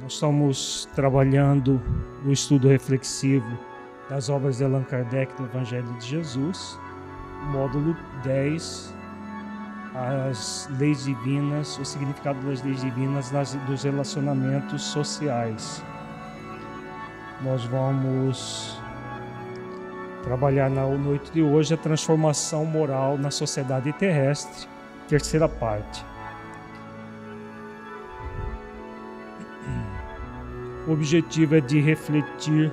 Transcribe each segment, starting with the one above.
Nós estamos trabalhando o estudo reflexivo das obras de Allan Kardec do Evangelho de Jesus, módulo 10, as leis divinas, o significado das leis divinas dos relacionamentos sociais. Nós vamos trabalhar na noite de hoje a transformação moral na sociedade terrestre, terceira parte. O objetivo é de refletir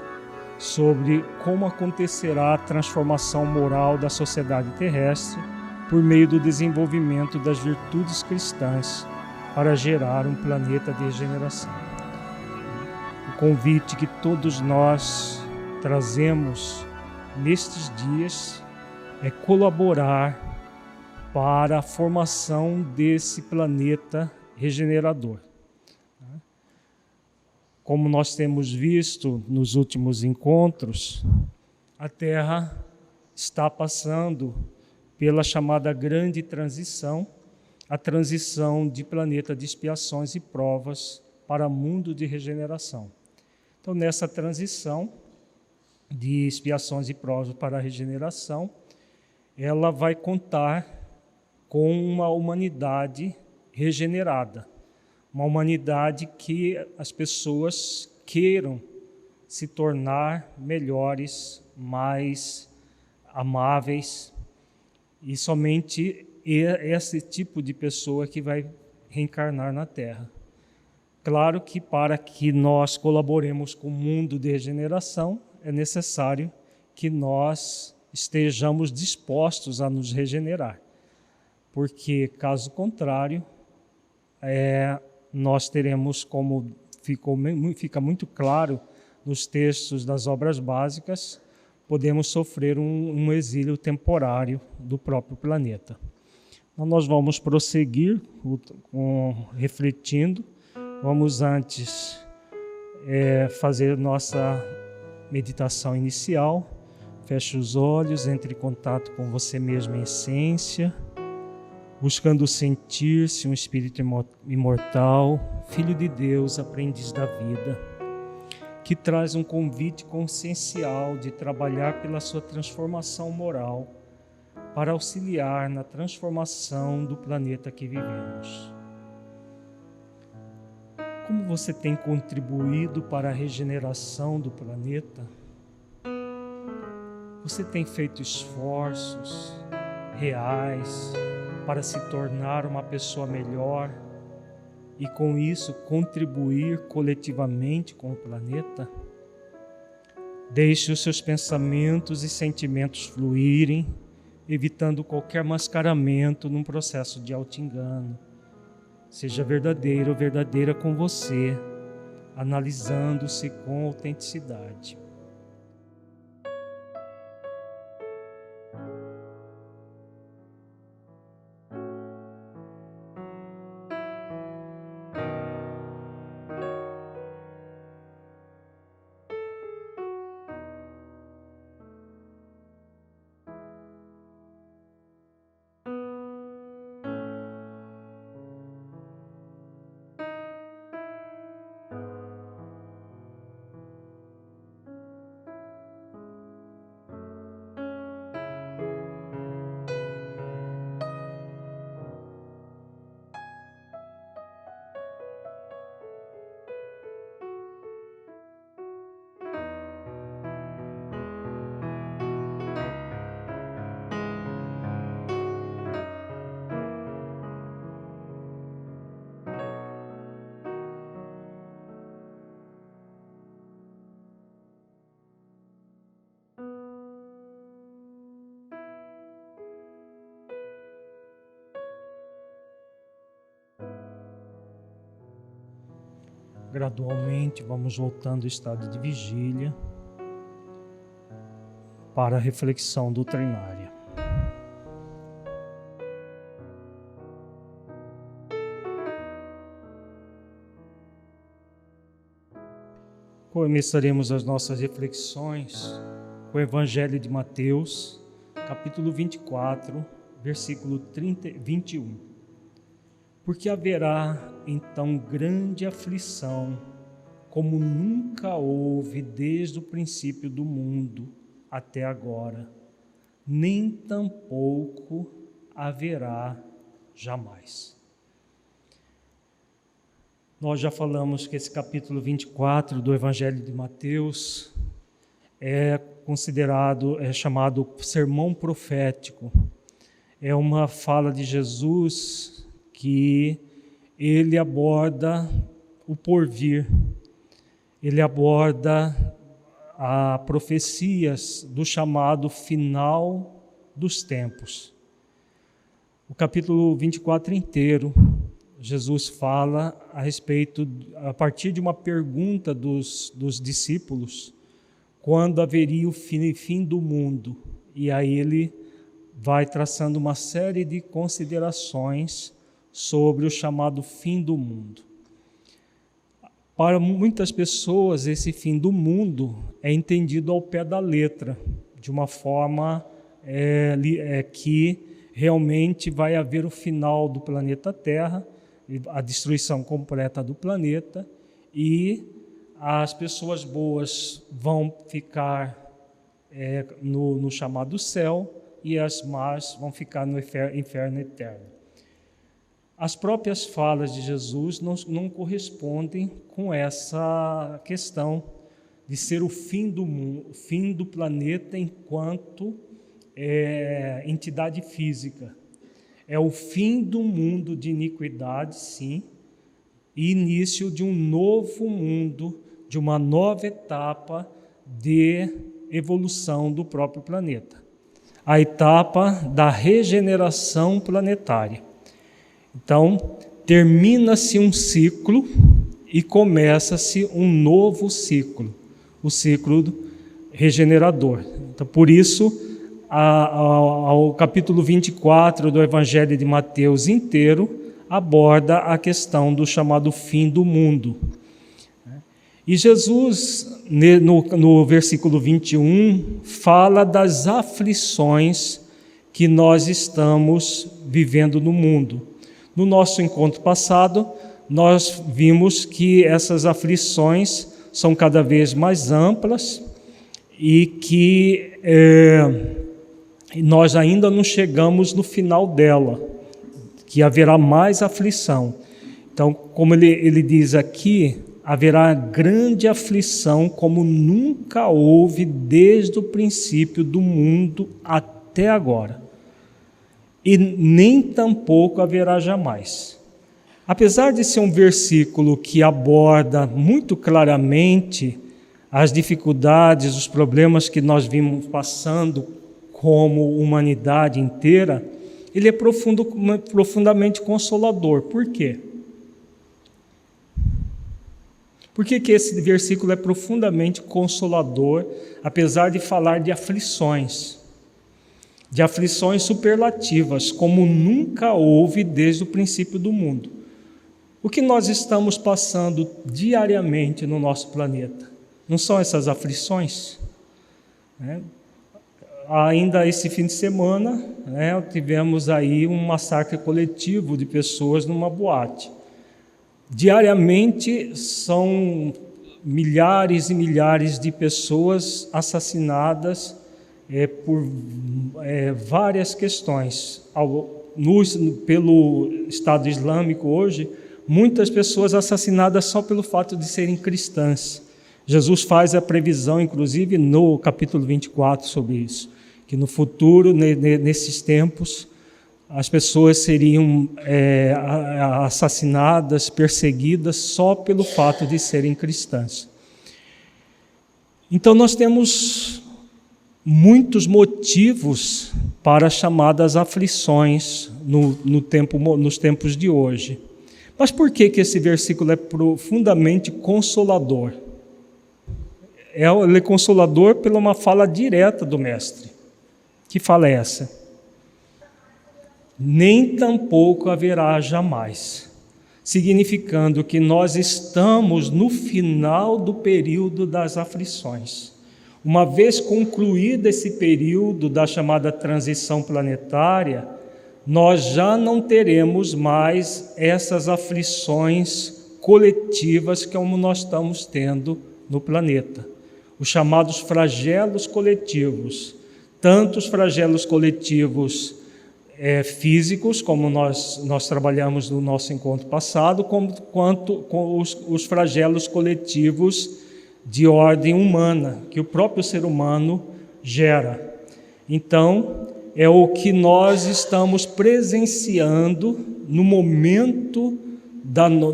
sobre como acontecerá a transformação moral da sociedade terrestre por meio do desenvolvimento das virtudes cristãs para gerar um planeta de regeneração. O convite que todos nós trazemos nestes dias é colaborar para a formação desse planeta regenerador. Como nós temos visto nos últimos encontros, a Terra está passando pela chamada grande transição, a transição de planeta de expiações e provas para mundo de regeneração. Então, nessa transição de expiações e provas para a regeneração, ela vai contar com uma humanidade regenerada. Uma humanidade que as pessoas queiram se tornar melhores, mais amáveis, e somente esse tipo de pessoa que vai reencarnar na Terra. Claro que para que nós colaboremos com o mundo de regeneração, é necessário que nós estejamos dispostos a nos regenerar, porque caso contrário, nós teremos, como fica muito claro nos textos das obras básicas, podemos sofrer um exílio temporário do próprio planeta. Então, nós vamos prosseguir refletindo. Vamos antes fazer nossa meditação inicial. Feche os olhos, entre em contato com você mesmo em essência, buscando sentir-se um espírito imortal, filho de Deus, aprendiz da vida, que traz um convite consciencial de trabalhar pela sua transformação moral para auxiliar na transformação do planeta que vivemos. Como você tem contribuído para a regeneração do planeta? Você tem feito esforços reais para se tornar uma pessoa melhor e, com isso, contribuir coletivamente com o planeta? Deixe os seus pensamentos e sentimentos fluírem, evitando qualquer mascaramento num processo de auto-engano. Seja verdadeiro ou verdadeira com você, analisando-se com autenticidade. Gradualmente vamos voltando ao estado de vigília para a reflexão doutrinária. Começaremos as nossas reflexões com o Evangelho de Mateus, capítulo 24, versículo 21. Porque haverá então grande aflição como nunca houve desde o princípio do mundo até agora, nem tampouco haverá jamais. Nós já falamos que esse capítulo 24 do Evangelho de Mateus é chamado sermão profético. É uma fala de Jesus que ele aborda o porvir, ele aborda profecias do chamado final dos tempos. O capítulo 24 inteiro, Jesus fala a partir de uma pergunta dos discípulos, quando haveria o fim do mundo. E aí ele vai traçando uma série de considerações sobre o chamado fim do mundo. Para muitas pessoas, esse fim do mundo é entendido ao pé da letra, de uma forma que realmente vai haver o final do planeta Terra, a destruição completa do planeta, e as pessoas boas vão ficar no chamado céu, e as más vão ficar no inferno eterno. As próprias falas de Jesus não correspondem com essa questão de ser o fim do mundo, o fim do planeta enquanto entidade física. É o fim do mundo de iniquidade, sim, e início de um novo mundo, de uma nova etapa de evolução do próprio planeta. A etapa da regeneração planetária. Então, termina-se um ciclo e começa-se um novo ciclo, o ciclo regenerador. Então, por isso, ao capítulo 24 do Evangelho de Mateus inteiro aborda a questão do chamado fim do mundo. E Jesus, no versículo 21, fala das aflições que nós estamos vivendo no mundo. No nosso encontro passado, nós vimos que essas aflições são cada vez mais amplas e que nós ainda não chegamos no final dela, que haverá mais aflição. Então, como ele diz aqui, haverá grande aflição como nunca houve desde o princípio do mundo até agora. E nem tampouco haverá jamais. Apesar de ser um versículo que aborda muito claramente as dificuldades, os problemas que nós vimos passando como humanidade inteira, ele é profundamente consolador. Por quê? Por que esse versículo é profundamente consolador, apesar de falar de aflições superlativas, como nunca houve desde o princípio do mundo? O que nós estamos passando diariamente no nosso planeta? Não são essas aflições? Ainda esse fim de semana, tivemos aí um massacre coletivo de pessoas numa boate. Diariamente são milhares e milhares de pessoas assassinadas por várias questões. Pelo Estado Islâmico hoje, muitas pessoas assassinadas só pelo fato de serem cristãs. Jesus faz a previsão, inclusive, no capítulo 24 sobre isso, que no futuro, nesses tempos, as pessoas seriam assassinadas, perseguidas só pelo fato de serem cristãs. Então, nós temos muitos motivos para as chamadas aflições nos tempos de hoje. Mas por que esse versículo é profundamente consolador? Ele é consolador pela uma fala direta do Mestre. Que fala é essa? Nem tampouco haverá jamais, significando que nós estamos no final do período das aflições. Uma vez concluído esse período da chamada transição planetária, nós já não teremos mais essas aflições coletivas como nós estamos tendo no planeta. Os chamados flagelos coletivos, tanto os flagelos coletivos físicos, como nós trabalhamos no nosso encontro passado, quanto com os flagelos coletivos de ordem humana, que o próprio ser humano gera. Então, é o que nós estamos presenciando no momento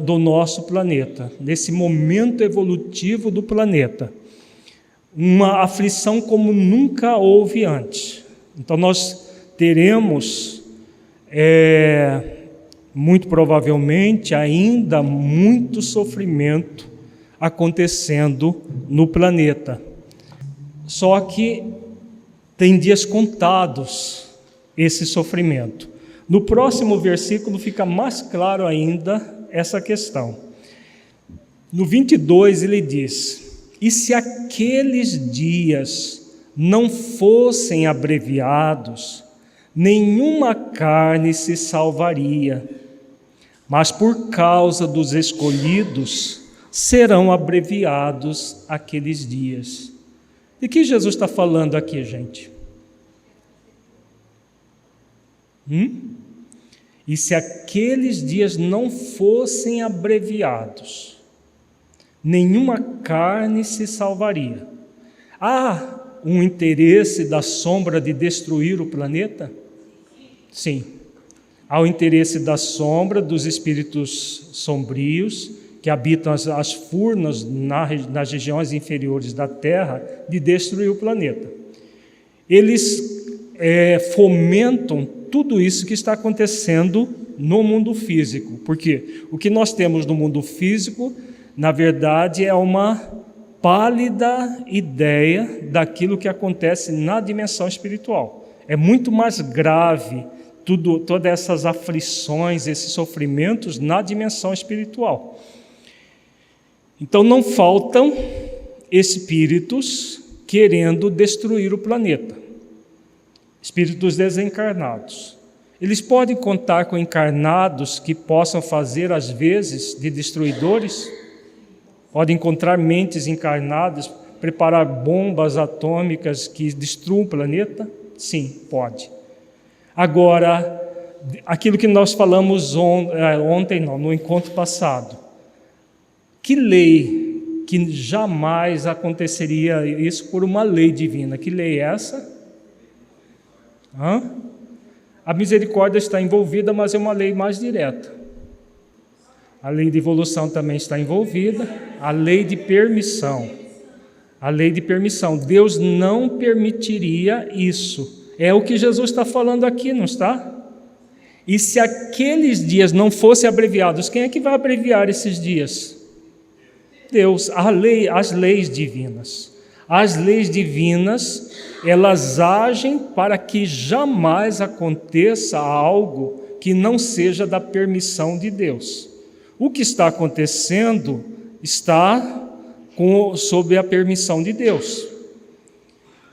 do nosso planeta, nesse momento evolutivo do planeta. Uma aflição como nunca houve antes. Então, nós teremos, muito provavelmente, ainda muito sofrimento acontecendo no planeta. Só que tem dias contados esse sofrimento. No próximo versículo fica mais claro ainda essa questão. No 22 ele diz: e se aqueles dias não fossem abreviados, nenhuma carne se salvaria, mas por causa dos escolhidos serão abreviados aqueles dias. De que Jesus está falando aqui, gente? E se aqueles dias não fossem abreviados, nenhuma carne se salvaria. Há um interesse da sombra de destruir o planeta? Sim. Há o interesse da sombra, dos espíritos sombrios, que habitam as furnas nas regiões inferiores da Terra, de destruir o planeta. Eles fomentam tudo isso que está acontecendo no mundo físico, porque o que nós temos no mundo físico, na verdade, é uma pálida ideia daquilo que acontece na dimensão espiritual. É muito mais grave todas essas aflições, esses sofrimentos na dimensão espiritual. Então não faltam espíritos querendo destruir o planeta, espíritos desencarnados. Eles podem contar com encarnados que possam fazer às vezes de destruidores? Podem encontrar mentes encarnadas, preparar bombas atômicas que destruam o planeta? Sim, pode. Agora, aquilo que nós falamos no encontro passado, que lei que jamais aconteceria isso por uma lei divina? Que lei é essa? A misericórdia está envolvida, mas é uma lei mais direta. A lei de evolução também está envolvida, a lei de permissão. A lei de permissão. Deus não permitiria isso. É o que Jesus está falando aqui, não está? E se aqueles dias não fossem abreviados, quem é que vai abreviar esses dias? Deus, as leis divinas. As leis divinas, elas agem para que jamais aconteça algo que não seja da permissão de Deus. O que está acontecendo está sob a permissão de Deus.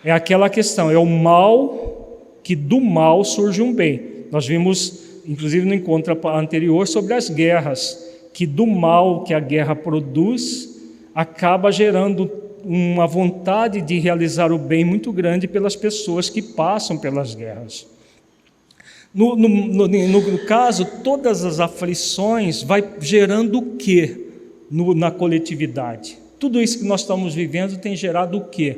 É aquela questão, é o mal, que do mal surge um bem. Nós vimos, inclusive no encontro anterior, sobre as guerras, que do mal que a guerra produz, acaba gerando uma vontade de realizar o bem muito grande pelas pessoas que passam pelas guerras. No caso, todas as aflições vai gerando o quê na coletividade? Tudo isso que nós estamos vivendo tem gerado o quê?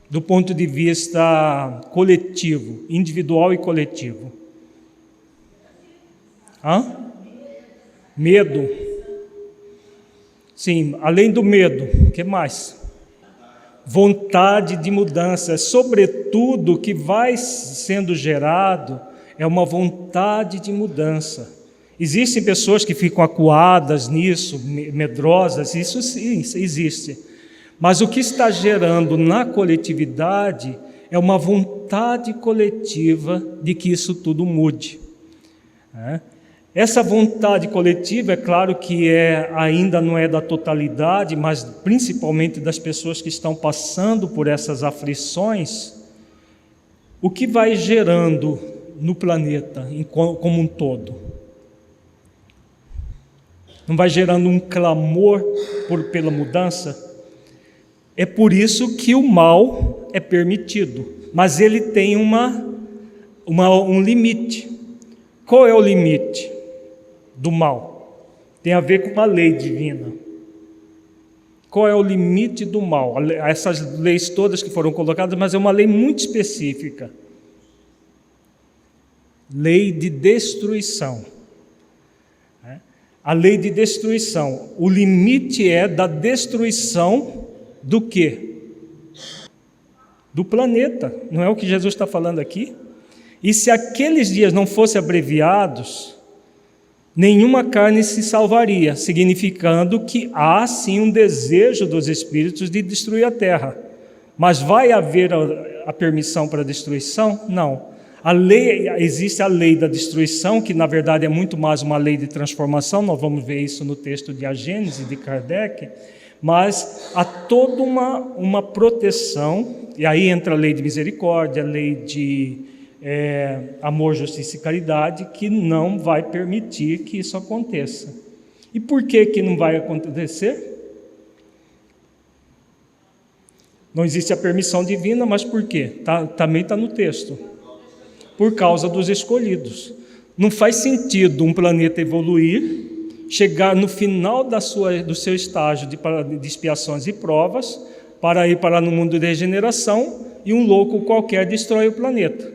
Do ponto de vista coletivo, individual e coletivo. Medo. Sim, além do medo, o que mais? Vontade de mudança. Sobretudo, o que vai sendo gerado é uma vontade de mudança. Existem pessoas que ficam acuadas nisso, medrosas, isso sim, existe. Mas o que está gerando na coletividade é uma vontade coletiva de que isso tudo mude. Essa vontade coletiva, é claro que ainda não é da totalidade, mas principalmente das pessoas que estão passando por essas aflições, o que vai gerando no planeta como um todo? Não vai gerando um clamor pela mudança? É por isso que o mal é permitido, mas ele tem um limite. Qual é o limite do mal? Tem a ver com uma lei divina. Qual é o limite do mal? Essas leis todas que foram colocadas, mas é uma lei muito específica. Lei de destruição. A lei de destruição. O limite é da destruição do quê? Do planeta. Não é o que Jesus está falando aqui? E se aqueles dias não fossem abreviados, nenhuma carne se salvaria, significando que há sim um desejo dos espíritos de destruir a terra. Mas vai haver a permissão para a destruição? Não. Existe a lei da destruição, que na verdade é muito mais uma lei de transformação, nós vamos ver isso no texto de A Gênese, de Kardec, mas há toda uma proteção, e aí entra a lei de misericórdia, a lei de amor, justiça e caridade, que não vai permitir que isso aconteça. E por que não vai acontecer? Não existe a permissão divina, mas por quê? Também está no texto. Por causa dos escolhidos. Não faz sentido um planeta evoluir, chegar no final do seu estágio de expiações e provas, para ir para no mundo de regeneração, e um louco qualquer destrói o planeta.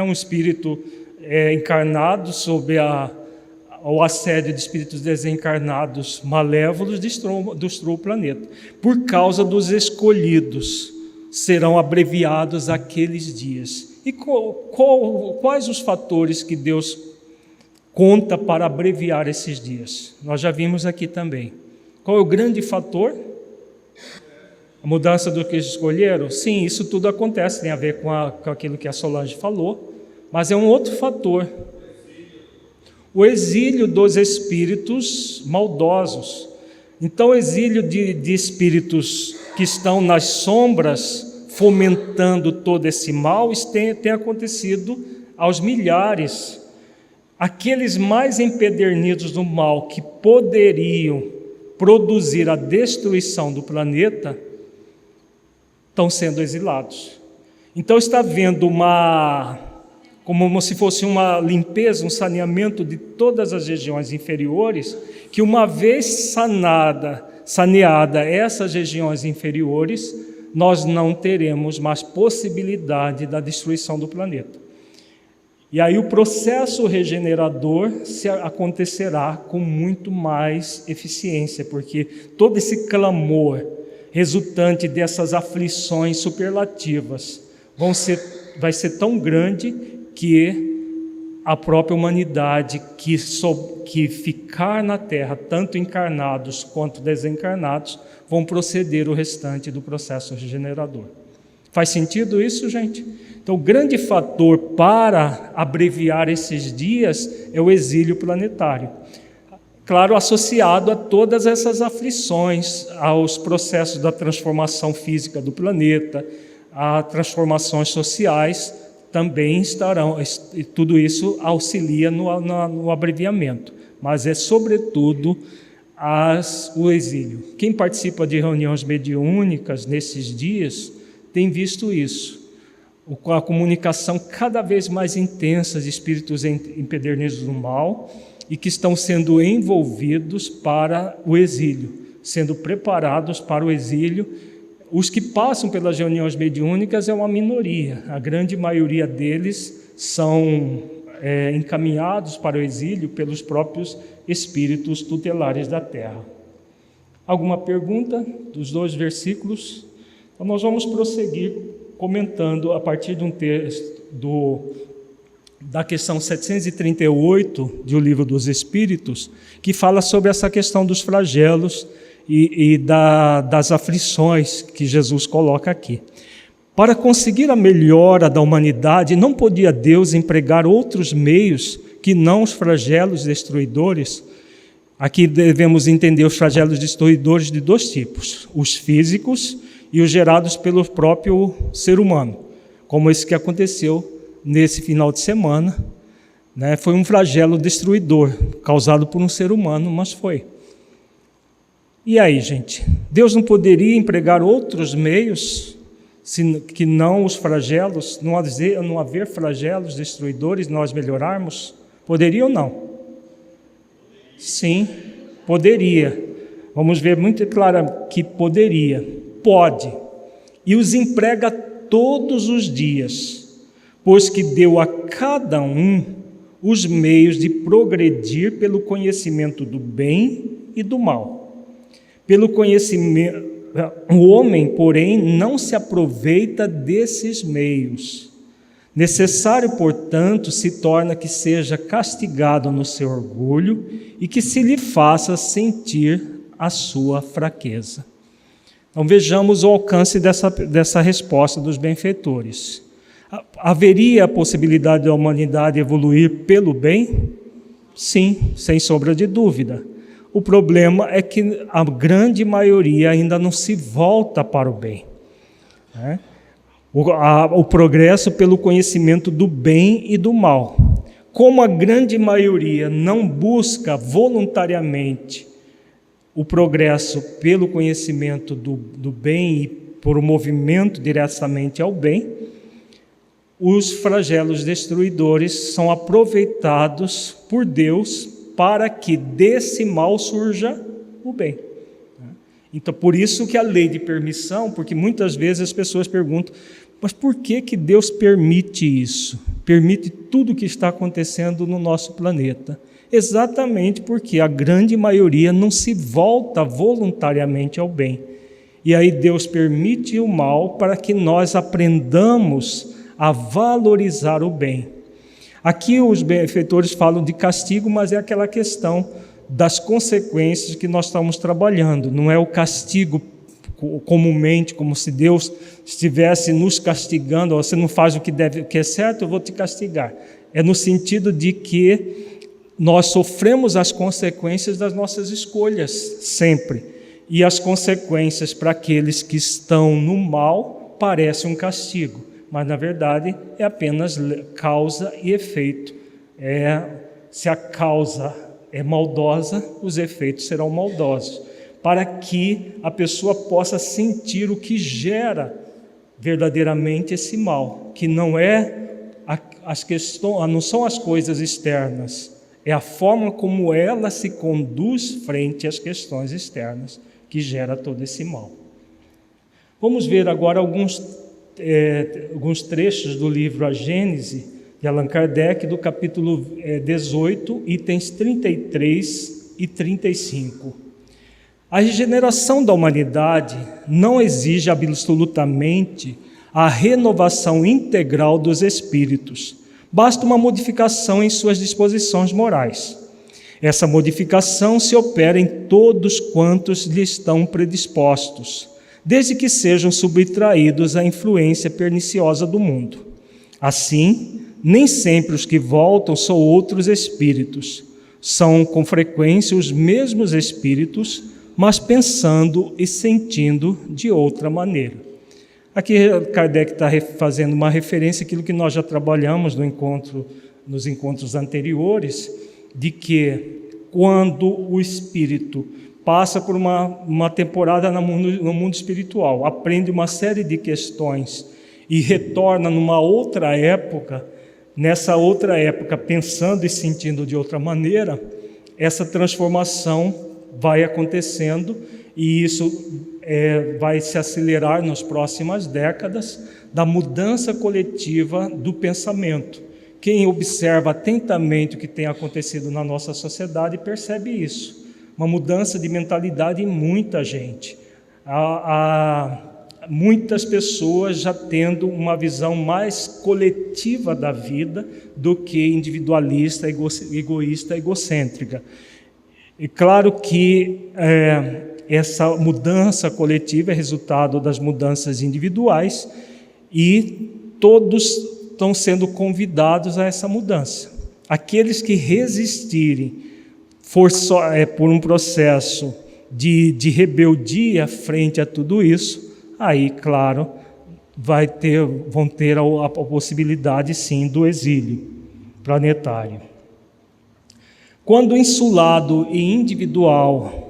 Um espírito encarnado sob o assédio de espíritos desencarnados malévolos destruiu o planeta. Por causa dos escolhidos, serão abreviados aqueles dias. E quais os fatores que Deus conta para abreviar esses dias? Nós já vimos aqui também. Qual é o grande fator? A mudança do que eles escolheram? Sim, isso tudo acontece, tem a ver com aquilo que a Solange falou, mas é um outro fator. O exílio dos espíritos maldosos. Então, o exílio de espíritos que estão nas sombras, fomentando todo esse mal, isso tem acontecido aos milhares. Aqueles mais empedernidos do mal que poderiam produzir a destruição do planeta estão sendo exilados. Então está havendo como se fosse uma limpeza, um saneamento de todas as regiões inferiores, que uma vez saneada essas regiões inferiores, nós não teremos mais possibilidade da destruição do planeta. E aí o processo regenerador acontecerá com muito mais eficiência, porque todo esse clamor resultante dessas aflições superlativas vai ser tão grande que a própria humanidade que ficar na Terra, tanto encarnados quanto desencarnados, vão proceder o restante do processo regenerador. Faz sentido isso, gente? Então, o grande fator para abreviar esses dias é o exílio planetário. Claro, associado a todas essas aflições, aos processos da transformação física do planeta, a transformações sociais, também estarão, tudo isso auxilia no abreviamento, mas é sobretudo o exílio. Quem participa de reuniões mediúnicas nesses dias tem visto isso, a comunicação cada vez mais intensa de espíritos empedernidos do mal e que estão sendo envolvidos para o exílio, sendo preparados para o exílio. Os que passam pelas reuniões mediúnicas é uma minoria, a grande maioria deles são encaminhados para o exílio pelos próprios espíritos tutelares da Terra. Alguma pergunta dos 2 versículos? Então nós vamos prosseguir comentando a partir de um texto da questão 738 do Livro dos Espíritos, que fala sobre essa questão dos flagelos e das aflições que Jesus coloca aqui. Para conseguir a melhora da humanidade, não podia Deus empregar outros meios que não os flagelos destruidores? Aqui devemos entender os flagelos destruidores de 2 tipos, os físicos e os gerados pelo próprio ser humano, como esse que aconteceu nesse final de semana, né? Foi um flagelo destruidor, causado por um ser humano, mas foi. E aí, gente? Deus não poderia empregar outros meios que não os flagelos, não haver flagelos destruidores, nós melhorarmos? Poderia ou não? Sim, poderia. Vamos ver muito claro que poderia, pode, e os emprega todos os dias, pois que deu a cada um os meios de progredir pelo conhecimento do bem e do mal. Pelo conhecimento, o homem, porém, não se aproveita desses meios. Necessário, portanto, se torna que seja castigado no seu orgulho e que se lhe faça sentir a sua fraqueza. Então vejamos o alcance dessa resposta dos benfeitores. Haveria a possibilidade da humanidade evoluir pelo bem? Sim, sem sombra de dúvida. O problema é que a grande maioria ainda não se volta para o bem, né? O progresso pelo conhecimento do bem e do mal. Como a grande maioria não busca voluntariamente o progresso pelo conhecimento do bem e por um movimento diretamente ao bem, os flagelos destruidores são aproveitados por Deus para que desse mal surja o bem. Então, por isso que a lei de permissão, porque muitas vezes as pessoas perguntam, mas por que Deus permite isso? Permite tudo o que está acontecendo no nosso planeta? Exatamente porque a grande maioria não se volta voluntariamente ao bem. E aí Deus permite o mal para que nós aprendamos a valorizar o bem. Aqui os benfeitores falam de castigo, mas é aquela questão das consequências que nós estamos trabalhando. Não é o castigo comumente, como se Deus estivesse nos castigando, você não faz o que é certo, eu vou te castigar. É no sentido de que nós sofremos as consequências das nossas escolhas, sempre. E as consequências para aqueles que estão no mal parecem um castigo, mas na verdade é apenas causa e efeito. Se a causa é maldosa, os efeitos serão maldosos, para que a pessoa possa sentir o que gera verdadeiramente esse mal, que não não são as coisas externas, é a forma como ela se conduz frente às questões externas que gera todo esse mal. Vamos ver agora alguns trechos do livro A Gênese, de Allan Kardec, do capítulo 18, itens 33 e 35. A regeneração da humanidade não exige absolutamente a renovação integral dos espíritos. Basta uma modificação em suas disposições morais. Essa modificação se opera em todos quantos lhe estão predispostos, desde que sejam subtraídos à influência perniciosa do mundo. Assim, nem sempre os que voltam são outros espíritos. São, com frequência, os mesmos espíritos, mas pensando e sentindo de outra maneira. Aqui Kardec está fazendo uma referência àquilo que nós já trabalhamos nos encontros anteriores, de que quando o espírito passa por uma temporada no mundo espiritual, aprende uma série de questões e retorna numa outra época, nessa outra época pensando e sentindo de outra maneira, essa transformação vai acontecendo e isso vai se acelerar nas próximas décadas da mudança coletiva do pensamento. Quem observa atentamente o que tem acontecido na nossa sociedade percebe isso, uma mudança de mentalidade em muita gente. Há muitas pessoas já tendo uma visão mais coletiva da vida do que individualista, egoísta, egocêntrica. E claro que essa mudança coletiva é resultado das mudanças individuais e todos estão sendo convidados a essa mudança. Aqueles que resistirem por um processo de rebeldia frente a tudo isso, aí, claro, vão ter a possibilidade, sim, do exílio planetário. Quando insulado e individual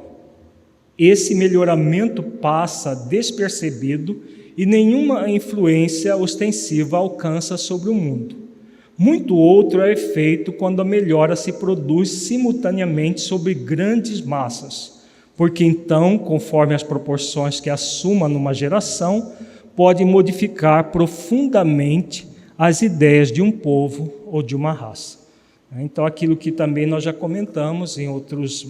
esse melhoramento passa despercebido e nenhuma influência ostensiva alcança sobre o mundo. Muito outro é feito quando a melhora se produz simultaneamente sobre grandes massas, porque então, conforme as proporções que assuma numa geração, pode modificar profundamente as ideias de um povo ou de uma raça. Então, aquilo que também nós já comentamos em outros,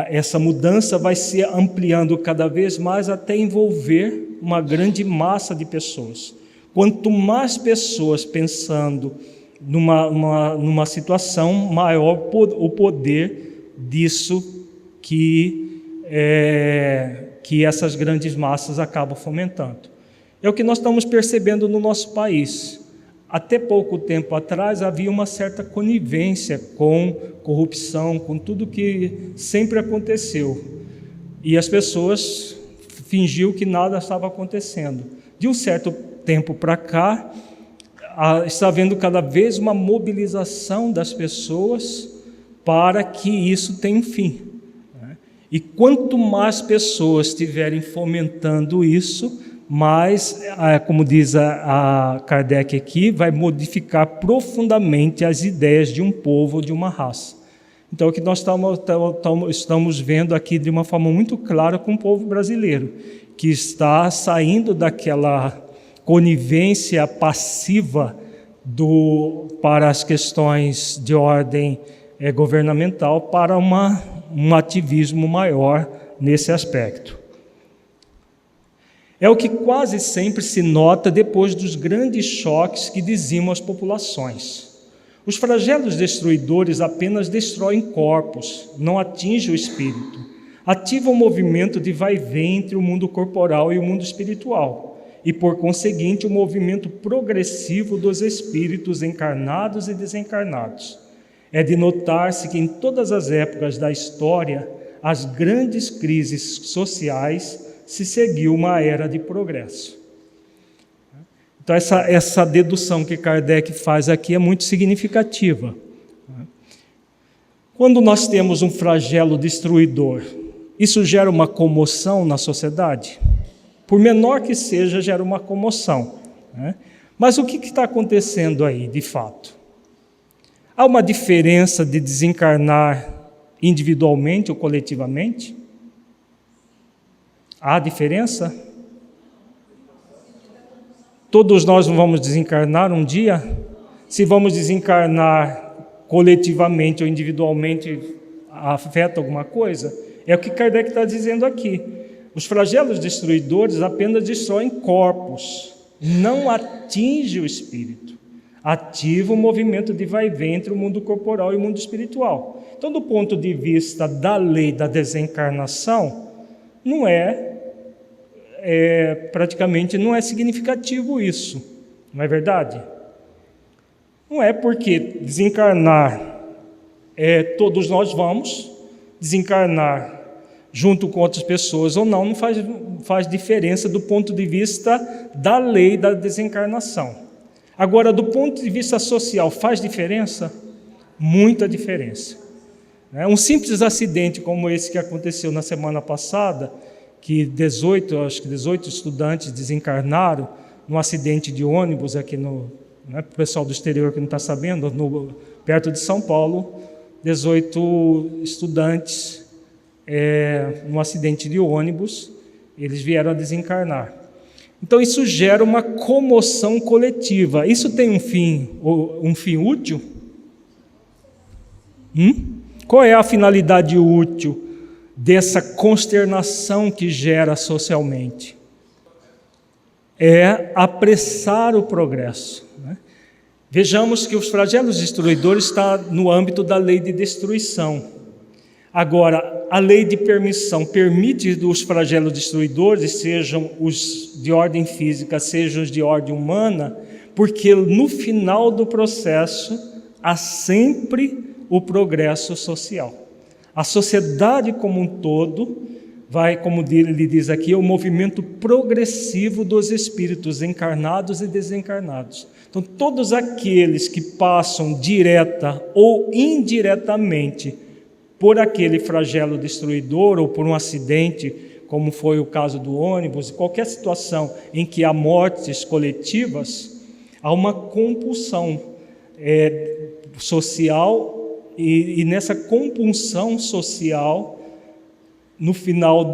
essa mudança vai se ampliando cada vez mais até envolver uma grande massa de pessoas. Quanto mais pessoas pensando numa situação, maior o poder disso que essas grandes massas acabam fomentando. É o que nós estamos percebendo no nosso país. Até pouco tempo atrás havia uma certa conivência com corrupção, com tudo que sempre aconteceu. E as pessoas fingiam que nada estava acontecendo. De um certo tempo para cá, está havendo cada vez uma mobilização das pessoas para que isso tenha um fim. E quanto mais pessoas estiverem fomentando isso, mais, como diz a Kardec aqui, vai modificar profundamente as ideias de um povo ou de uma raça. Então, o que nós estamos vendo aqui de uma forma muito clara com o povo brasileiro, que está saindo daquela conivência passiva para as questões de ordem governamental para um ativismo maior nesse aspecto. É o que quase sempre se nota depois dos grandes choques que dizimam as populações. Os flagelos destruidores apenas destroem corpos, não atingem o espírito. Ativam o movimento de vai e vem entre o mundo corporal e o mundo espiritual, e, por conseguinte, o movimento progressivo dos espíritos encarnados e desencarnados. É de notar-se que em todas as épocas da história, as grandes crises sociais se seguiu uma era de progresso. Então, essa dedução que Kardec faz aqui é muito significativa. Quando nós temos um flagelo destruidor, isso gera uma comoção na sociedade? Por menor que seja, gera uma comoção. Mas o que está acontecendo aí, de fato? Há uma diferença de desencarnar individualmente ou coletivamente? Há diferença? Todos nós vamos desencarnar um dia? Se vamos desencarnar coletivamente ou individualmente, afeta alguma coisa? É o que Kardec está dizendo aqui. Os flagelos destruidores apenas destroem corpos, não atingem o espírito. Ativa o movimento de vai e vem entre o mundo corporal e o mundo espiritual. Então, do ponto de vista da lei da desencarnação, praticamente não é significativo isso, não é verdade? Não é porque desencarnar, todos nós vamos desencarnar junto com outras pessoas ou não faz diferença do ponto de vista da lei da desencarnação. Agora, do ponto de vista social, faz diferença? Muita diferença. Um simples acidente como esse que aconteceu na semana passada, que 18 estudantes desencarnaram num acidente de ônibus aqui o pessoal do exterior que não está sabendo, perto de São Paulo, 18 estudantes num acidente de ônibus, eles vieram a desencarnar. Então isso gera uma comoção coletiva. Isso tem um fim útil? Qual é a finalidade útil dessa consternação que gera socialmente? É apressar o progresso. Vejamos que os flagelos destruidores estão no âmbito da lei de destruição. Agora, a lei de permissão permite que os flagelos destruidores, sejam os de ordem física, sejam os de ordem humana, porque no final do processo há sempre o progresso social. A sociedade como um todo vai, como ele diz aqui, é o movimento progressivo dos espíritos encarnados e desencarnados. Então, todos aqueles que passam direta ou indiretamente por aquele flagelo destruidor ou por um acidente, como foi o caso do ônibus, qualquer situação em que há mortes coletivas, há uma compulsão social, e nessa compulsão social, no final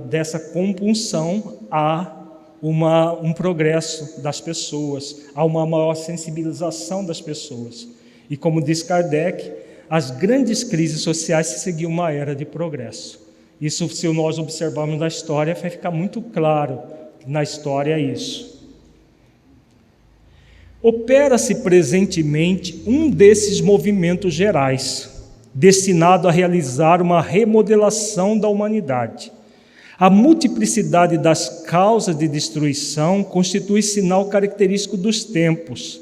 dessa compulsão, há um progresso das pessoas, há uma maior sensibilização das pessoas. E como diz Kardec, as grandes crises sociais se seguiam uma era de progresso. Isso, se nós observarmos na história, vai ficar muito claro na história isso. Opera-se presentemente um desses movimentos gerais, destinado a realizar uma remodelação da humanidade. A multiplicidade das causas de destruição constitui sinal característico dos tempos,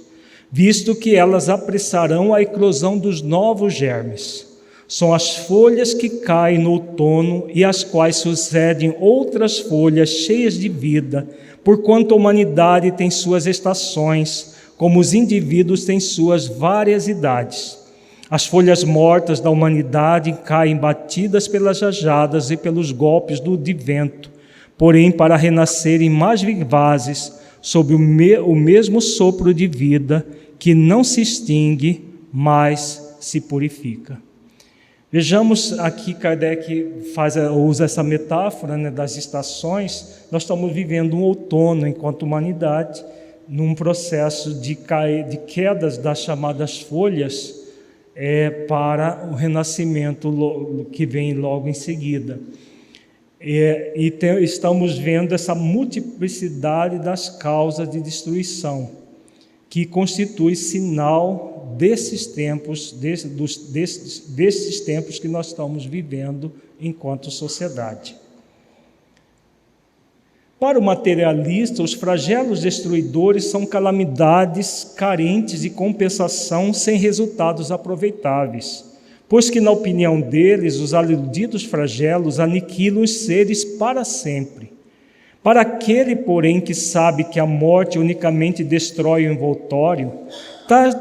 visto que elas apressarão a eclosão dos novos germes. São as folhas que caem no outono e às quais sucedem outras folhas cheias de vida, porquanto a humanidade tem suas estações, como os indivíduos têm suas várias idades. As folhas mortas da humanidade caem batidas pelas rajadas e pelos golpes de vento, porém para renascerem mais vivazes sob o mesmo sopro de vida que não se extingue, mas se purifica. Vejamos aqui, Kardec usa essa metáfora, das estações. Nós estamos vivendo um outono enquanto humanidade, num processo de quedas das chamadas folhas, para o renascimento que vem logo em seguida. Estamos vendo essa multiplicidade das causas de destruição, que constitui sinal desses tempos, desses tempos que nós estamos vivendo enquanto sociedade. Para o materialista, os flagelos destruidores são calamidades carentes de compensação sem resultados aproveitáveis, pois que, na opinião deles, os aludidos flagelos aniquilam os seres para sempre. Para aquele, porém, que sabe que a morte unicamente destrói o envoltório,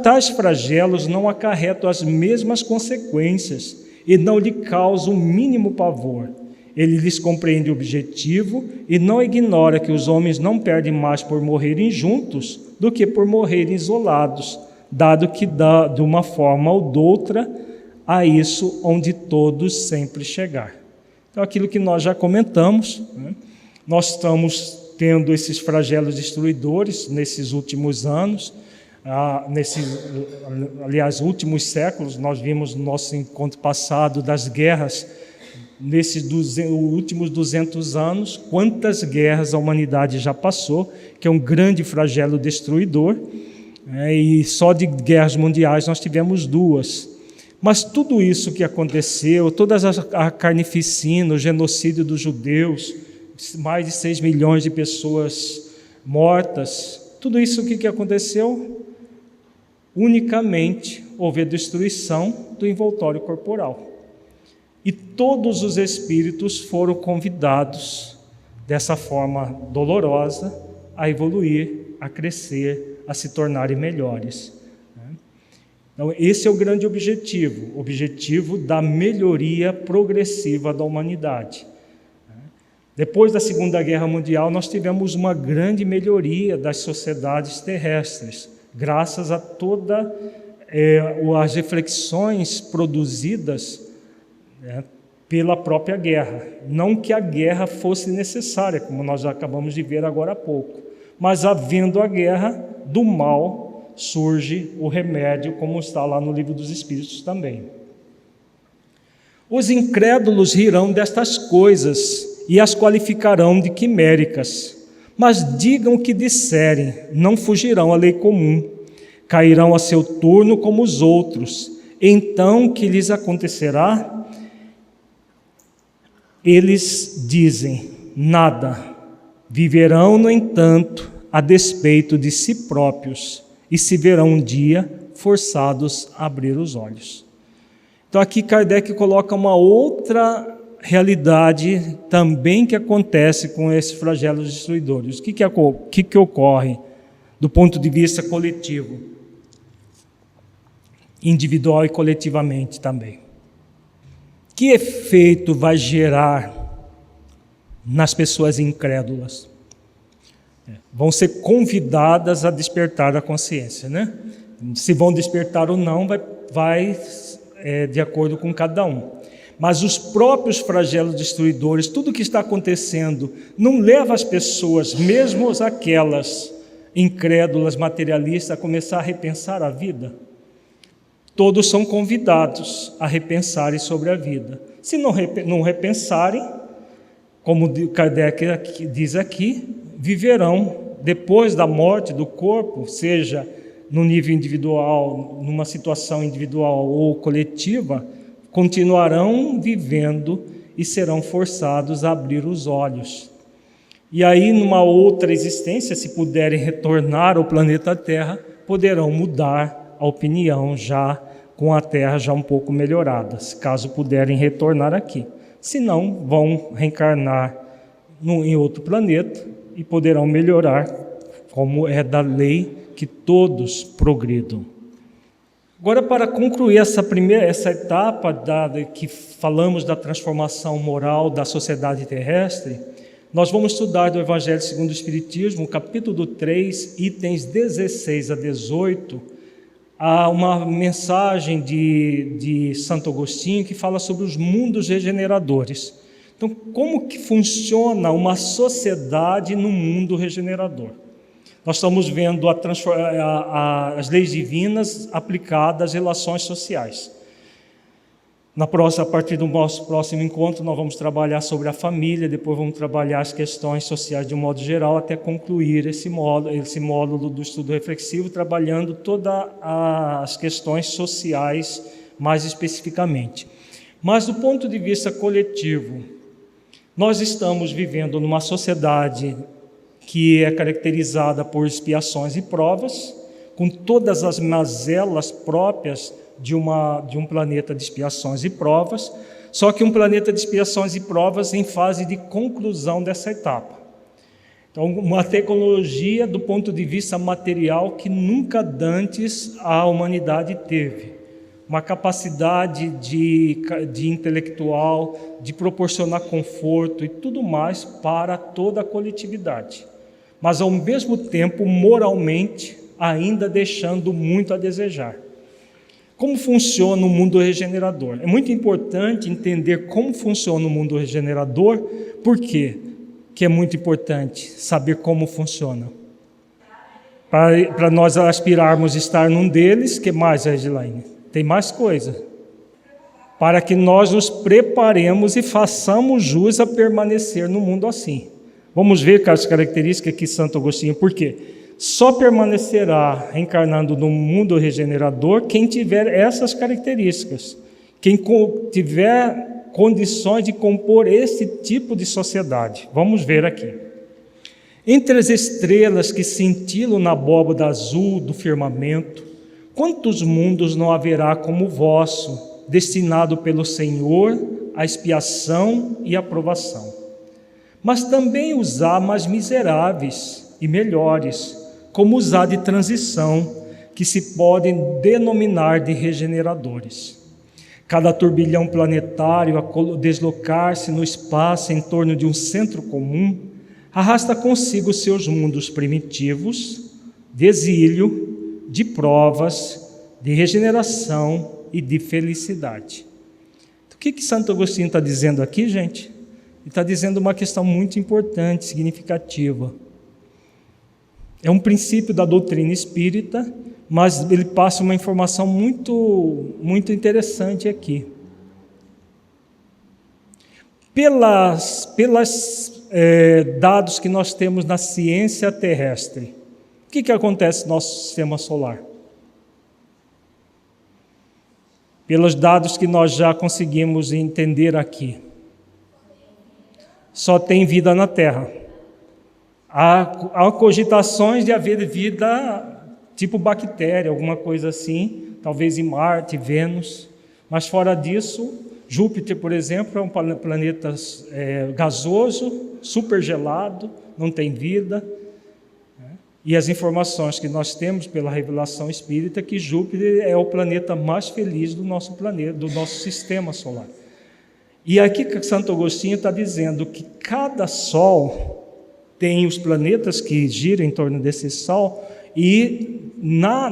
tais flagelos não acarretam as mesmas consequências e não lhe causam o mínimo pavor. Ele lhes compreende o objetivo e não ignora que os homens não perdem mais por morrerem juntos do que por morrerem isolados, dado que de uma forma ou de outra a isso onde todos sempre chegar. Então, aquilo que nós já comentamos, nós estamos tendo esses flagelos destruidores nesses últimos anos, últimos séculos. Nós vimos no nosso encontro passado das guerras. Nesses últimos 200 anos, quantas guerras a humanidade já passou, que é um grande flagelo destruidor, e só de guerras mundiais nós tivemos 2. Mas tudo isso que aconteceu, toda a carnificina, o genocídio dos judeus, mais de 6 milhões de pessoas mortas, tudo isso o que aconteceu? Unicamente houve a destruição do envoltório corporal. E todos os espíritos foram convidados, dessa forma dolorosa, a evoluir, a crescer, a se tornarem melhores. Então, esse é o grande objetivo da melhoria progressiva da humanidade. Depois da Segunda Guerra Mundial, nós tivemos uma grande melhoria das sociedades terrestres, graças a todas as reflexões produzidas pela própria guerra. Não que a guerra fosse necessária, como nós já acabamos de ver agora há pouco, mas havendo a guerra, do mal surge o remédio, como está lá no Livro dos Espíritos também. Os incrédulos rirão destas coisas e as qualificarão de quiméricas, mas digam o que disserem, não fugirão à lei comum, cairão a seu turno como os outros. Então, que lhes acontecerá? Eles dizem, nada. Viverão, no entanto, a despeito de si próprios, e se verão um dia forçados a abrir os olhos. Então aqui Kardec coloca uma outra realidade também que acontece com esses flagelos destruidores. O que ocorre do ponto de vista coletivo? individual e coletivamente também. Que efeito vai gerar nas pessoas incrédulas? Vão ser convidadas a despertar a consciência, né? Se vão despertar ou não, vai de acordo com cada um. Mas os próprios flagelos destruidores, tudo que está acontecendo, não leva as pessoas, mesmo aquelas incrédulas, materialistas, a começar a repensar a vida? Todos são convidados a repensarem sobre a vida. Se não repensarem, como Kardec diz aqui, viverão depois da morte do corpo, seja no nível individual, numa situação individual ou coletiva, continuarão vivendo e serão forçados a abrir os olhos. E aí, numa outra existência, se puderem retornar ao planeta Terra, poderão mudar a opinião já com a Terra já um pouco melhorada, caso puderem retornar aqui. Se não, vão reencarnar em outro planeta e poderão melhorar, como é da lei que todos progridam. Agora, para concluir essa etapa que falamos da transformação moral da sociedade terrestre, nós vamos estudar do Evangelho segundo o Espiritismo, capítulo 3, itens 16 a 18, há uma mensagem de Santo Agostinho que fala sobre os mundos regeneradores. Então, como que funciona uma sociedade no mundo regenerador? Nós estamos vendo as leis divinas aplicadas às relações sociais. A partir do nosso próximo encontro, nós vamos trabalhar sobre a família, depois vamos trabalhar as questões sociais de um modo geral, até concluir esse módulo do estudo reflexivo, trabalhando todas as questões sociais mais especificamente. Mas, do ponto de vista coletivo, nós estamos vivendo numa sociedade que é caracterizada por expiações e provas, com todas as mazelas próprias de um planeta de expiações e provas, só que um planeta de expiações e provas em fase de conclusão dessa etapa. Então, uma tecnologia do ponto de vista material que nunca antes a humanidade teve. Uma capacidade de intelectual, de proporcionar conforto e tudo mais para toda a coletividade. Mas, ao mesmo tempo, moralmente, ainda deixando muito a desejar. Como funciona o mundo regenerador? É muito importante entender como funciona o mundo regenerador. Por quê que é muito importante saber como funciona? Para nós aspirarmos a estar num deles, que mais, Regilaine? Tem mais coisa. Para que nós nos preparemos e façamos jus a permanecer no mundo assim. Vamos ver as características aqui de Santo Agostinho. Por quê? Só permanecerá reencarnando no mundo regenerador quem tiver essas características. Quem tiver condições de compor esse tipo de sociedade. Vamos ver aqui. Entre as estrelas que cintilam na abóbada azul do firmamento, quantos mundos não haverá como o vosso, destinado pelo Senhor à expiação e à provação? Mas também os há mais miseráveis e melhores, como os há de transição, que se podem denominar de regeneradores. Cada turbilhão planetário, a deslocar-se no espaço em torno de um centro comum, arrasta consigo seus mundos primitivos, de exílio, de provas, de regeneração e de felicidade. O que Santo Agostinho está dizendo aqui, gente? Ele está dizendo uma questão muito importante, significativa. É um princípio da doutrina espírita, mas ele passa uma informação muito, muito interessante aqui. Pelas dados que nós temos na ciência terrestre, o que acontece no nosso sistema solar? Pelos dados que nós já conseguimos entender aqui, só tem vida na Terra. Há cogitações de haver vida tipo bactéria, alguma coisa assim, talvez em Marte, Vênus, mas fora disso, Júpiter, por exemplo, é um planeta gasoso, super gelado, não tem vida. E as informações que nós temos pela revelação espírita que Júpiter é o planeta mais feliz do nosso planeta, do nosso sistema solar. E aqui que Santo Agostinho está dizendo que cada Sol tem os planetas que giram em torno desse Sol, e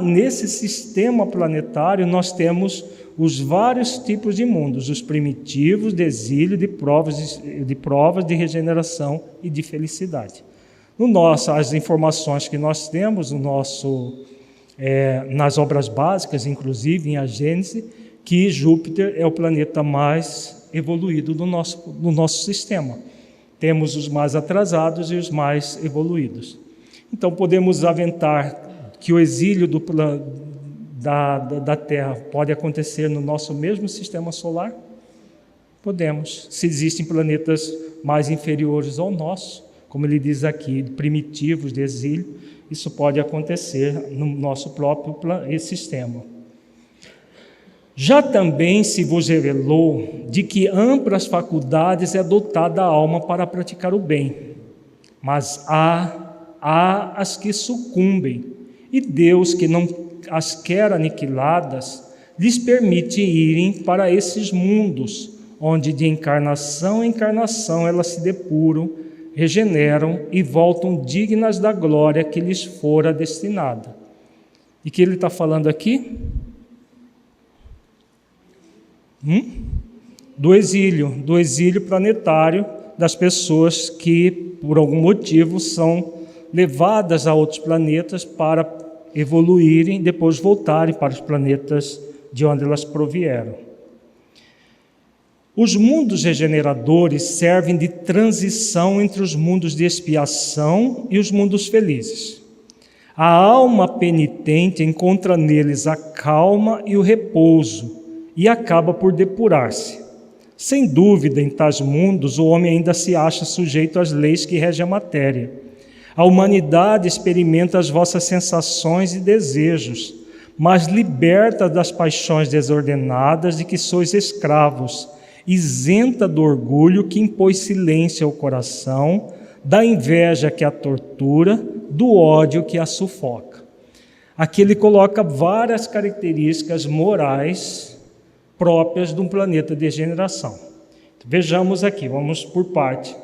nesse sistema planetário nós temos os vários tipos de mundos, os primitivos, de exílio, de provas de regeneração e de felicidade. As informações que nós temos nas obras básicas, inclusive em A Gênese, que Júpiter é o planeta mais evoluído do nosso sistema. Temos os mais atrasados e os mais evoluídos. Então, podemos aventar que o exílio da Terra pode acontecer no nosso mesmo sistema solar? Podemos. Se existem planetas mais inferiores ao nosso, como ele diz aqui, primitivos de exílio, isso pode acontecer no nosso próprio sistema. Já também se vos revelou de que amplas faculdades é dotada a alma para praticar o bem, mas há as que sucumbem, e Deus, que não as quer aniquiladas, lhes permite irem para esses mundos, onde de encarnação em encarnação elas se depuram, regeneram e voltam dignas da glória que lhes fora destinada. E que ele está falando aqui? Do exílio planetário das pessoas que, por algum motivo, são levadas a outros planetas para evoluírem e depois voltarem para os planetas de onde elas provieram. Os mundos regeneradores servem de transição entre os mundos de expiação e os mundos felizes. A alma penitente encontra neles a calma e o repouso e acaba por depurar-se. Sem dúvida, em tais mundos, o homem ainda se acha sujeito às leis que regem a matéria. A humanidade experimenta as vossas sensações e desejos, mas liberta das paixões desordenadas de que sois escravos, isenta do orgulho que impôs silêncio ao coração, da inveja que a tortura, do ódio que a sufoca. Aqui ele coloca várias características morais próprias de um planeta de regeneração. Vejamos aqui, vamos por parte.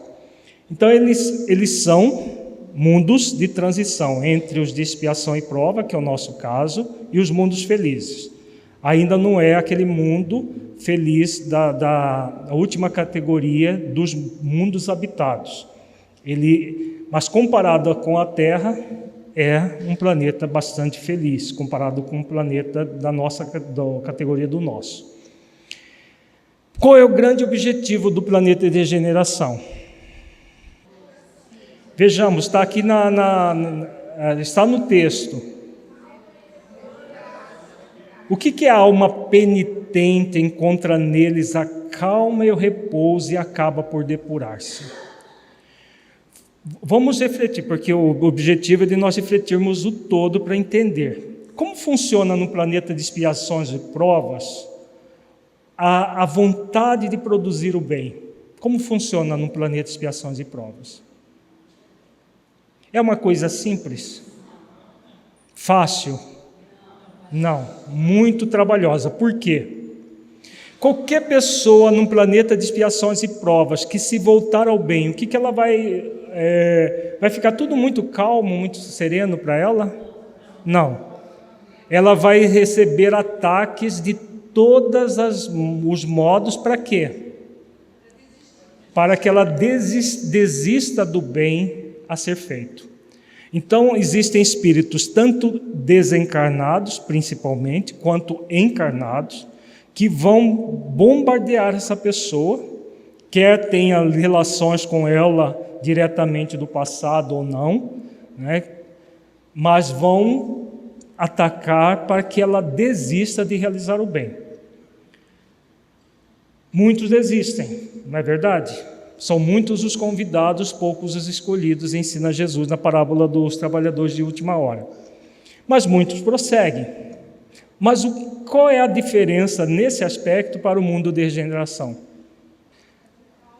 Então, eles são mundos de transição entre os de expiação e prova, que é o nosso caso, e os mundos felizes. Ainda não é aquele mundo feliz da última categoria dos mundos habitados. Mas comparado com a Terra, é um planeta bastante feliz, comparado com um planeta da categoria do nosso. Qual é o grande objetivo do planeta de regeneração? Vejamos, está aqui está no texto. O que é a alma penitente encontra neles a calma e o repouso e acaba por depurar-se? Vamos refletir, porque o objetivo é de nós refletirmos o todo para entender. Como funciona no planeta de expiações e provas a vontade de produzir o bem? Como funciona no planeta de expiações e provas? É uma coisa simples? Fácil? Não, muito trabalhosa. Por quê? Qualquer pessoa num planeta de expiações e provas que se voltar ao bem, o que ela vai ficar tudo muito calmo, muito sereno para ela? Não. Ela vai receber ataques de todos os modos. Para quê? Para que ela desista do bem a ser feito. Então, existem espíritos tanto desencarnados, principalmente, quanto encarnados, que vão bombardear essa pessoa, quer tenha relações com ela diretamente do passado ou não, né? Mas vão atacar para que ela desista de realizar o bem. Muitos desistem, não é verdade? São muitos os convidados, poucos os escolhidos, ensina Jesus na parábola dos trabalhadores de última hora. Mas muitos prosseguem. Mas qual é a diferença nesse aspecto para o mundo de regeneração?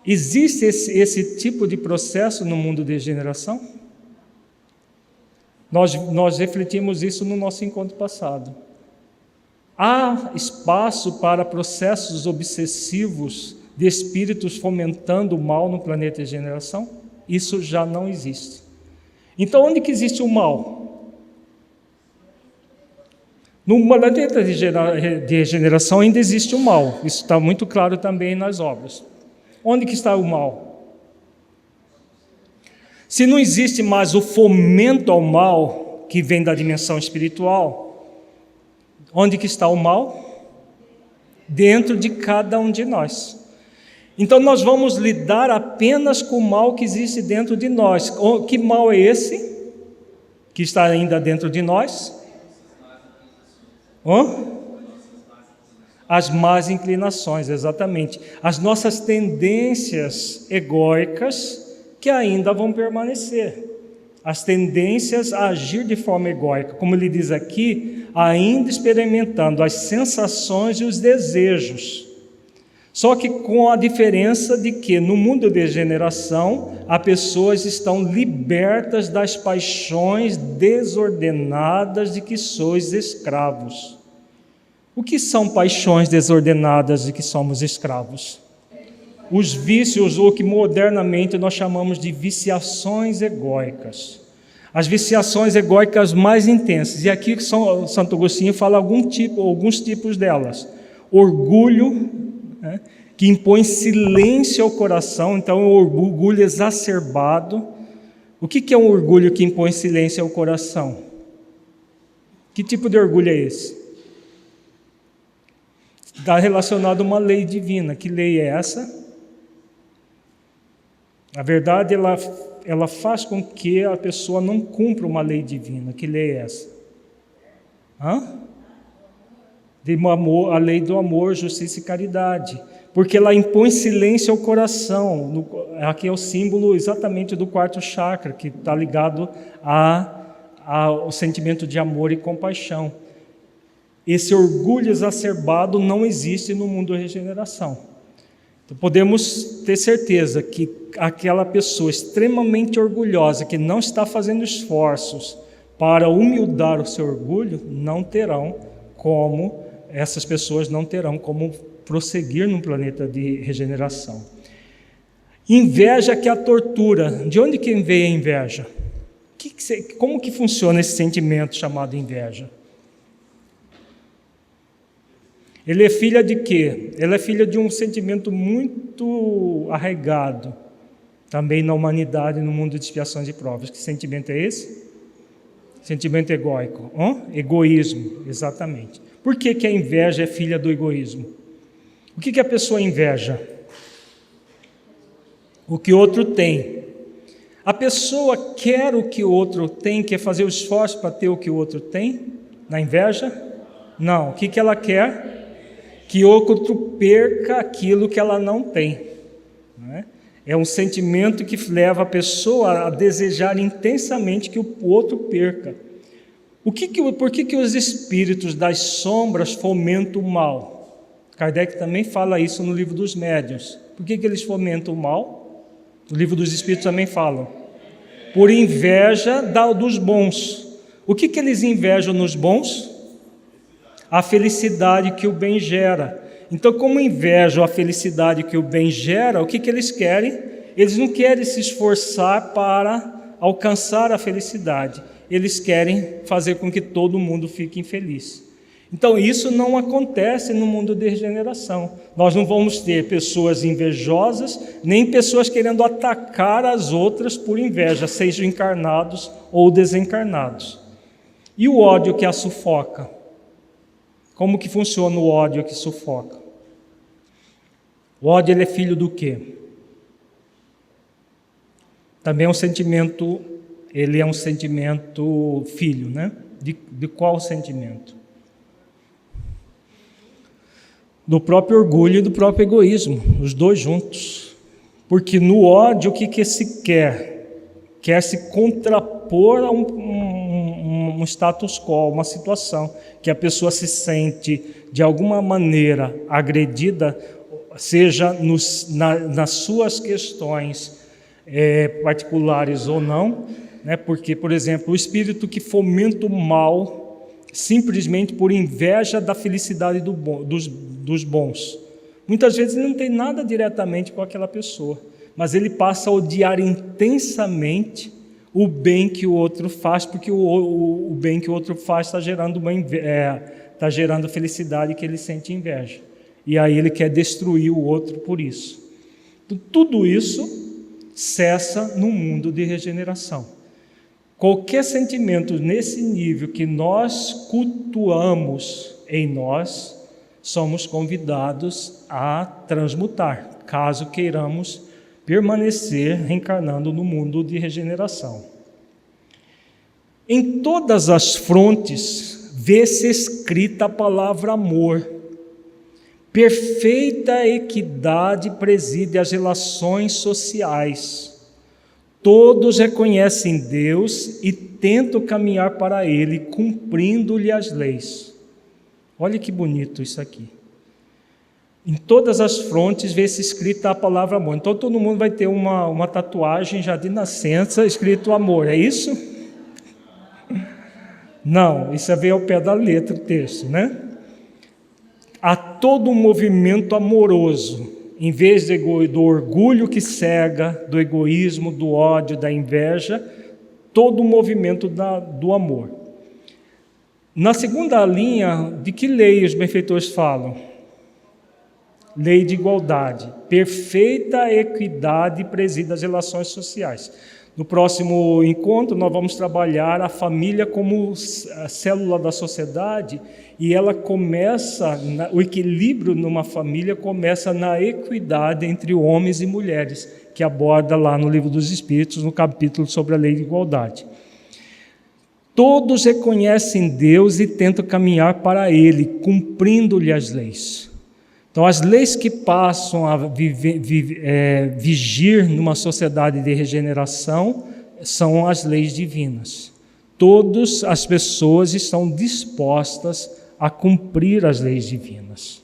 Existe esse tipo de processo no mundo de regeneração? Nós refletimos isso no nosso encontro passado. Há espaço para processos obsessivos de espíritos fomentando o mal no planeta de regeneração? Isso já não existe. Então, onde que existe o mal? No planeta de regeneração ainda existe o mal. Isso está muito claro também nas obras. Onde que está o mal? Se não existe mais o fomento ao mal, que vem da dimensão espiritual, onde que está o mal? Dentro de cada um de nós. Então nós vamos lidar apenas com o mal que existe dentro de nós. Que mal é esse? Que está ainda dentro de nós? As más inclinações, exatamente. As nossas tendências egóicas que ainda vão permanecer. As tendências a agir de forma egóica, como ele diz aqui, ainda experimentando as sensações e os desejos. Só que com a diferença de que no mundo de degeneração, as pessoas estão libertas das paixões desordenadas de que sois escravos. O que são paixões desordenadas de que somos escravos? Os vícios, ou que modernamente nós chamamos de viciações egóicas. As viciações egóicas mais intensas. E aqui Santo Agostinho fala alguns tipos delas. Orgulho, né, que impõe silêncio ao coração, então é um orgulho exacerbado. O que é um orgulho que impõe silêncio ao coração? Que tipo de orgulho é esse? Está relacionado a uma lei divina. Que lei é essa? Na verdade, ela faz com que a pessoa não cumpra uma lei divina. Que lei é essa? A lei do amor, justiça e caridade. Porque ela impõe silêncio ao coração. Aqui é o símbolo exatamente do quarto chakra, que está ligado ao sentimento de amor e compaixão. Esse orgulho exacerbado não existe no mundo da regeneração. Então, podemos ter certeza que aquela pessoa extremamente orgulhosa, que não está fazendo esforços para humildar o seu orgulho, essas pessoas não terão como prosseguir no planeta de regeneração. Inveja, que é a tortura. De onde que vem a inveja? Como que funciona esse sentimento chamado inveja? Ele é filha de quê? Ela é filha de um sentimento muito arraigado, também na humanidade, no mundo de expiações e provas. Que sentimento é esse? Sentimento egóico. Egoísmo, exatamente. Por que a inveja é filha do egoísmo? O que a pessoa inveja? O que o outro tem. A pessoa quer o que o outro tem, quer fazer o esforço para ter o que o outro tem? Na inveja? Não. O que ela quer? Que o outro perca aquilo que ela não tem. É um sentimento que leva a pessoa a desejar intensamente que o outro perca. Por que os espíritos das sombras fomentam o mal? Kardec também fala isso no livro dos médiuns. Por que eles fomentam o mal? No livro dos espíritos também falam. Por inveja dos bons. O que eles invejam nos bons? A felicidade que o bem gera. Então, como invejam a felicidade que o bem gera, o que eles querem? Eles não querem se esforçar para alcançar a felicidade. Eles querem fazer com que todo mundo fique infeliz. Então, isso não acontece no mundo de regeneração. Nós não vamos ter pessoas invejosas, nem pessoas querendo atacar as outras por inveja, sejam encarnados ou desencarnados. E o ódio que a sufoca? Como que funciona o ódio que sufoca? O ódio, ele é filho do quê? Também é um sentimento, ele é um sentimento filho, né? De qual sentimento? Do próprio orgulho e do próprio egoísmo, os dois juntos. Porque no ódio, o que se quer? Quer se contrapor a um status quo, uma situação que a pessoa se sente de alguma maneira agredida, seja nas suas questões particulares ou não, né? Porque, por exemplo, o espírito que fomenta o mal simplesmente por inveja da felicidade dos bons. Muitas vezes ele não tem nada diretamente com aquela pessoa, mas ele passa a odiar intensamente o bem que o outro faz, porque o bem que o outro faz está gerando felicidade que ele sente inveja. E aí ele quer destruir o outro por isso. Então, tudo isso cessa no mundo de regeneração. Qualquer sentimento nesse nível que nós cultuamos em nós, somos convidados a transmutar, caso queiramos permanecer reencarnando no mundo de regeneração. Em todas as frontes, vê-se escrita a palavra amor. Perfeita equidade preside as relações sociais. Todos reconhecem Deus e tentam caminhar para Ele, cumprindo-lhe as leis. Olha que bonito isso aqui. Em todas as frontes vê-se escrita a palavra amor. Então todo mundo vai ter uma tatuagem já de nascença escrito amor, é isso? Não, isso veio ao pé da letra o texto, né? Há todo um movimento amoroso, em vez do orgulho que cega, do egoísmo, do ódio, da inveja, todo o movimento do amor. Na segunda linha, de que lei os benfeitores falam? Lei de igualdade. Perfeita equidade preside as relações sociais. No próximo encontro, nós vamos trabalhar a família como a célula da sociedade, e ela começa, o equilíbrio numa família começa na equidade entre homens e mulheres, que aborda lá no Livro dos Espíritos, no capítulo sobre a lei de igualdade. Todos reconhecem Deus e tentam caminhar para Ele, cumprindo-lhe as leis. Então, as leis que passam a vigir numa sociedade de regeneração são as leis divinas. Todas as pessoas estão dispostas a cumprir as leis divinas.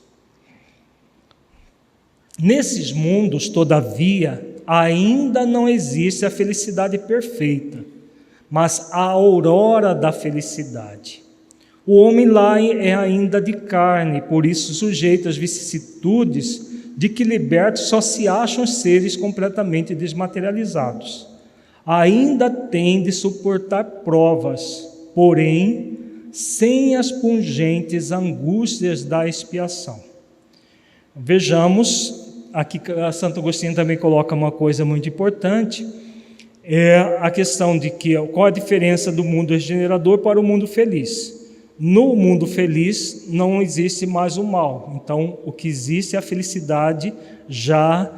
Nesses mundos, todavia, ainda não existe a felicidade perfeita, mas a aurora da felicidade. O homem lá é ainda de carne, por isso sujeito às vicissitudes de que libertos só se acham seres completamente desmaterializados. Ainda tem de suportar provas, porém, sem as pungentes angústias da expiação. Vejamos, aqui Santo Agostinho também coloca uma coisa muito importante, é a questão de qual a diferença do mundo regenerador para o mundo feliz. No mundo feliz não existe mais o mal, então o que existe é a felicidade já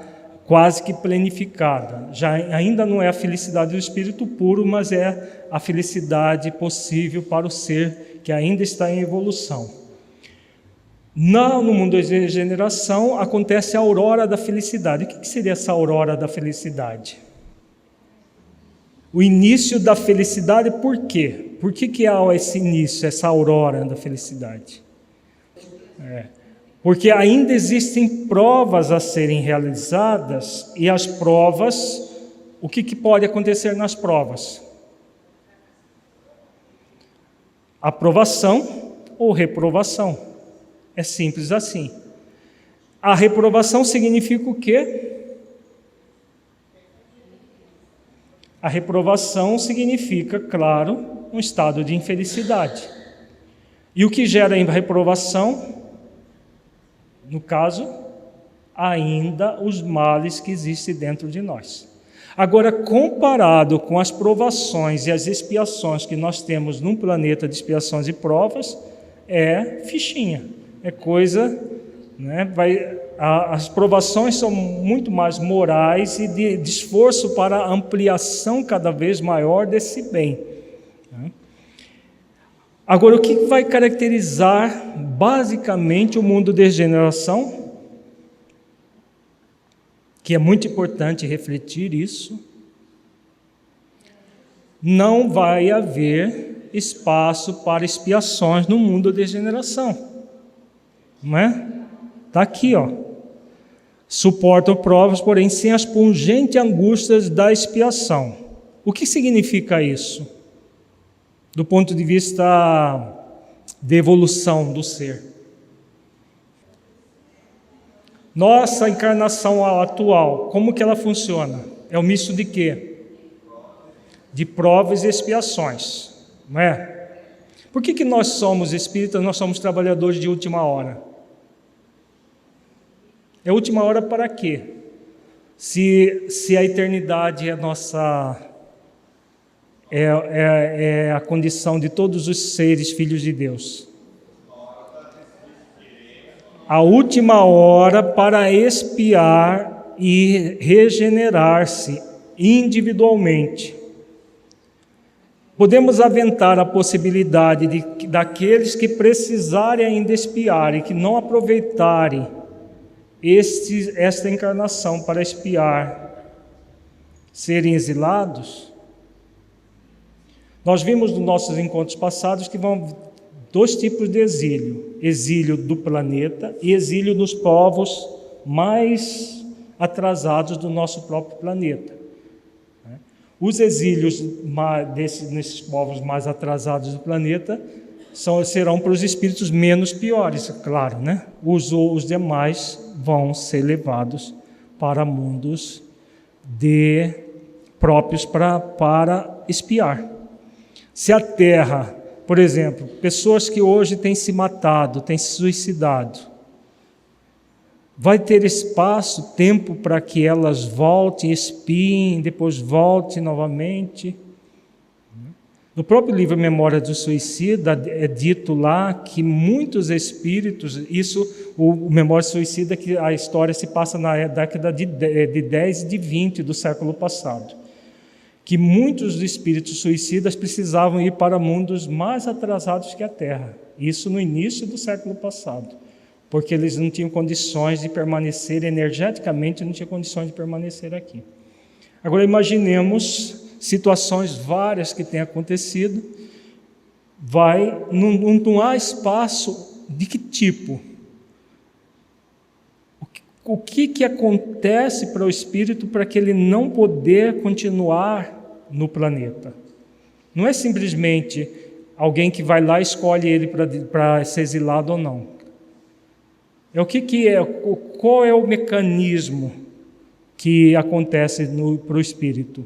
quase que planificada. Ainda não é a felicidade do espírito puro, mas é a felicidade possível para o ser que ainda está em evolução. No mundo de regeneração acontece a aurora da felicidade. O que seria essa aurora da felicidade? O início da felicidade, por quê? Por que há esse início, essa aurora da felicidade? Porque ainda existem provas a serem realizadas, e as provas, o que pode acontecer nas provas? Aprovação ou reprovação. É simples assim. A reprovação significa o quê? A reprovação significa, claro, um estado de infelicidade. E o que gera a reprovação? No caso, ainda os males que existem dentro de nós. Agora, comparado com as provações e as expiações que nós temos num planeta de expiações e provas, é fichinha, é coisa, né? As provações são muito mais morais e de esforço para a ampliação cada vez maior desse bem. Agora, o que vai caracterizar basicamente o mundo de regeneração? Que é muito importante refletir isso. Não vai haver espaço para expiações no mundo de regeneração. Não é? Está aqui, ó. Suportam provas, porém sem as pungentes angústias da expiação. O que significa isso? Do ponto de vista de evolução do ser. Nossa encarnação atual, como que ela funciona? É um misto de quê? De provas e expiações, não é? Por que nós somos espíritas, nós somos trabalhadores de última hora? É última hora para quê? Se a eternidade é nossa... É a condição de todos os seres filhos de Deus. A última hora para expiar e regenerar-se individualmente. Podemos aventar a possibilidade daqueles que precisarem ainda expiar e que não aproveitarem esta encarnação para expiar, serem exilados. Nós vimos nos nossos encontros passados que vão dois tipos de exílio: exílio do planeta e exílio nos povos mais atrasados do nosso próprio planeta. Os exílios nesses povos mais atrasados do planeta serão para os espíritos menos piores, claro, né? Os demais vão ser levados para mundos próprios para expiar. Se a Terra, por exemplo, pessoas que hoje têm se matado, têm se suicidado, vai ter espaço, tempo para que elas voltem, expiem, depois voltem novamente? No próprio livro Memória do Suicida é dito lá que muitos espíritos, o Memória do Suicida, que a história se passa na década de 10 e de 20 do século passado, que muitos espíritos suicidas precisavam ir para mundos mais atrasados que a Terra. Isso no início do século passado, porque eles não tinham condições de permanecer energeticamente, não tinham condições de permanecer aqui. Agora imaginemos situações várias que têm acontecido, não há espaço de que tipo? O que acontece para o espírito para que ele não poder continuar no planeta? Não é simplesmente alguém que vai lá e escolhe ele para ser exilado ou não. É qual é o mecanismo que acontece para o espírito?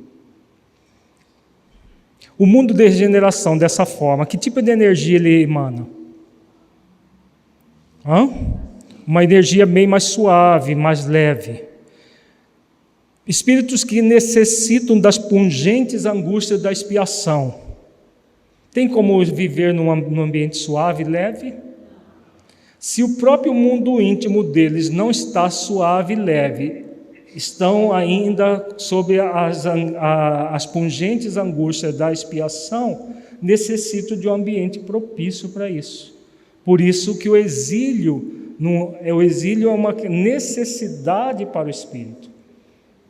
O mundo de regeneração dessa forma, que tipo de energia ele emana? Uma energia bem mais suave, mais leve. Espíritos que necessitam das pungentes angústias da expiação. Tem como viver num ambiente suave e leve? Se o próprio mundo íntimo deles não está suave e leve, estão ainda sob as pungentes angústias da expiação, necessitam de um ambiente propício para isso. Por isso que o exílio é uma necessidade para o espírito.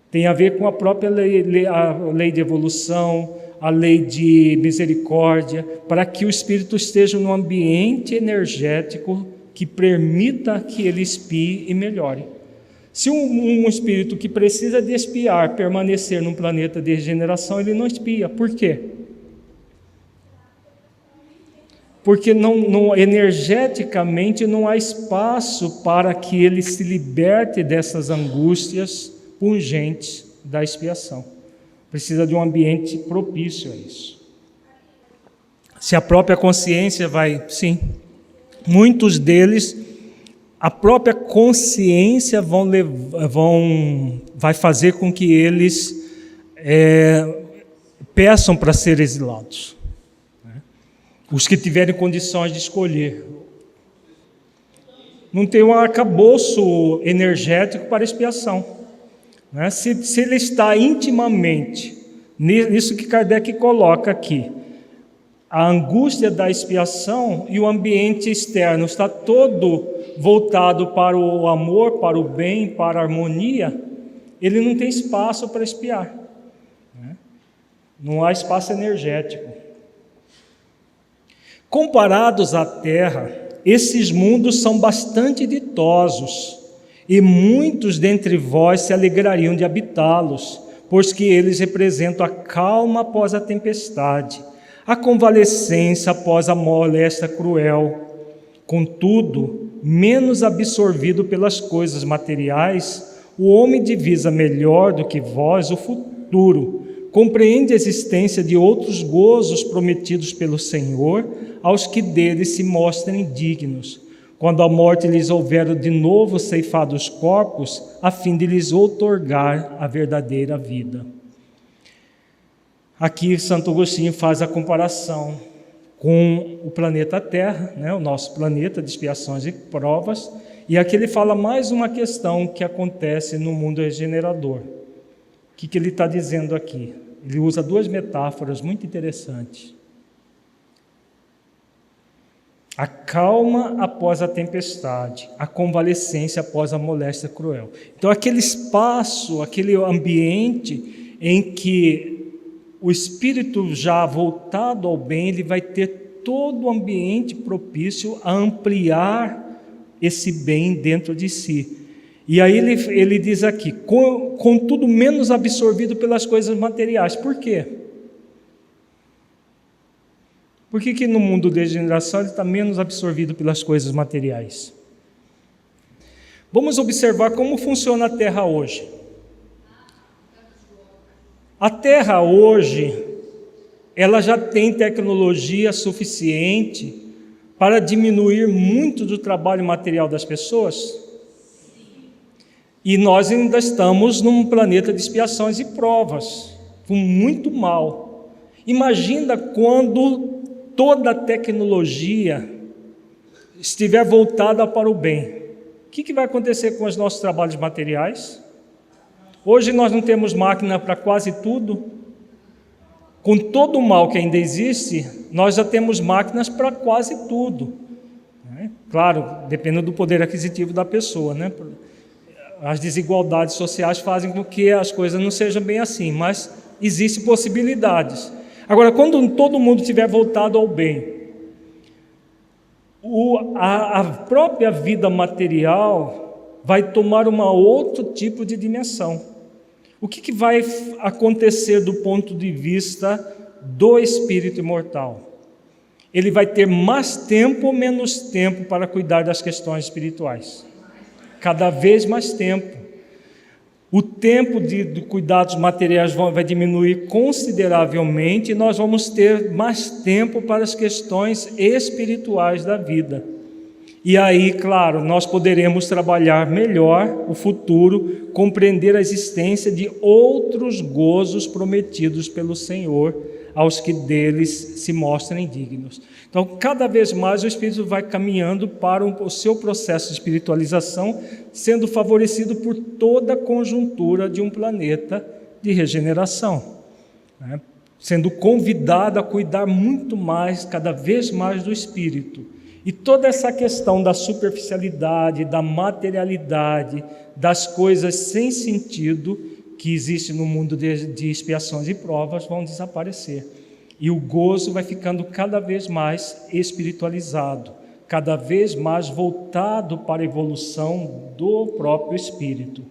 Tem a ver com a própria lei de evolução, a lei de misericórdia, para que o espírito esteja num ambiente energético que permita que ele expie e melhore. Se um espírito que precisa de expiar permanecer num planeta de regeneração, ele não expia. Por quê? Porque energeticamente não há espaço para que ele se liberte dessas angústias pungentes da expiação. Precisa de um ambiente propício a isso. Se a própria consciência sim, muitos deles, a própria consciência vai fazer com que eles peçam para ser exilados. Os que tiverem condições de escolher. Não tem um arcabouço energético para expiação. Se ele está intimamente, nisso que Kardec coloca aqui, a angústia da expiação e o ambiente externo está todo voltado para o amor, para o bem, para a harmonia, ele não tem espaço para expiar. Não há espaço energético. Comparados à Terra, esses mundos são bastante ditosos, e muitos dentre vós se alegrariam de habitá-los, pois que eles representam a calma após a tempestade, a convalescência após a moléstia cruel. Contudo, menos absorvido pelas coisas materiais, o homem divisa melhor do que vós o futuro, compreende a existência de outros gozos prometidos pelo Senhor aos que dele se mostrem dignos, quando a morte lhes houver de novo ceifado os corpos, a fim de lhes outorgar a verdadeira vida. Aqui Santo Agostinho faz a comparação com o planeta Terra, o nosso planeta de expiações e provas, e aqui ele fala mais uma questão que acontece no mundo regenerador. O que ele está dizendo aqui? Ele usa duas metáforas muito interessantes. A calma após a tempestade, a convalescência após a moléstia cruel. Então, aquele espaço, aquele ambiente em que o espírito já voltado ao bem, ele vai ter todo o ambiente propício a ampliar esse bem dentro de si. E aí ele diz aqui, contudo menos absorvido pelas coisas materiais. Por quê? Por que no mundo de degeneração ele está menos absorvido pelas coisas materiais? Vamos observar como funciona a Terra hoje. A Terra hoje, ela já tem tecnologia suficiente para diminuir muito do trabalho material das pessoas? E nós ainda estamos num planeta de expiações e provas, com muito mal. Imagina quando toda a tecnologia estiver voltada para o bem. O que vai acontecer com os nossos trabalhos materiais? Hoje nós não temos máquina para quase tudo. Com todo o mal que ainda existe, nós já temos máquinas para quase tudo. Claro, dependendo do poder aquisitivo da pessoa, As desigualdades sociais fazem com que as coisas não sejam bem assim, mas existem possibilidades. Agora, quando todo mundo estiver voltado ao bem, a própria vida material vai tomar um outro tipo de dimensão. O que vai acontecer do ponto de vista do espírito imortal? Ele vai ter mais tempo ou menos tempo para cuidar das questões espirituais? Cada vez mais tempo. O tempo de cuidados materiais vai diminuir consideravelmente e nós vamos ter mais tempo para as questões espirituais da vida. E aí, claro, nós poderemos trabalhar melhor o futuro, compreender a existência de outros gozos prometidos pelo Senhor aos que deles se mostrem dignos. Então, cada vez mais o Espírito vai caminhando para o seu processo de espiritualização, sendo favorecido por toda a conjuntura de um planeta de regeneração, sendo convidado a cuidar muito mais, cada vez mais do Espírito. E toda essa questão da superficialidade, da materialidade, das coisas sem sentido que existe no mundo de expiações e provas vão desaparecer. E o gozo vai ficando cada vez mais espiritualizado, cada vez mais voltado para a evolução do próprio espírito.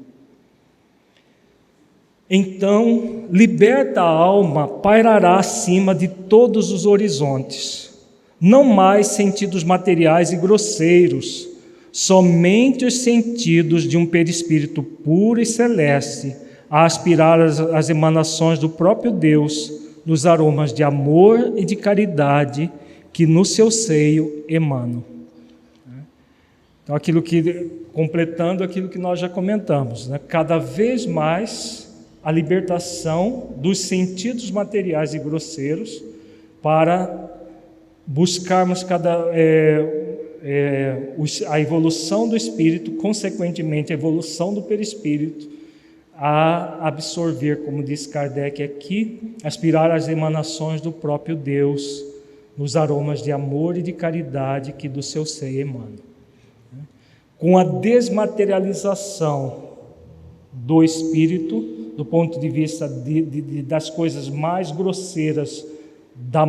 Então, liberta a alma, pairará acima de todos os horizontes. Não mais sentidos materiais e grosseiros, somente os sentidos de um perispírito puro e celeste, a aspirar as emanações do próprio Deus, nos aromas de amor e de caridade que no seu seio emanam. Então, completando aquilo que nós já comentamos, cada vez mais a libertação dos sentidos materiais e grosseiros para buscarmos a evolução do espírito, consequentemente a evolução do perispírito, a absorver, como diz Kardec aqui, aspirar às emanações do próprio Deus, nos aromas de amor e de caridade que do seu seio emanam. Com a desmaterialização do espírito, do ponto de vista das coisas mais grosseiras da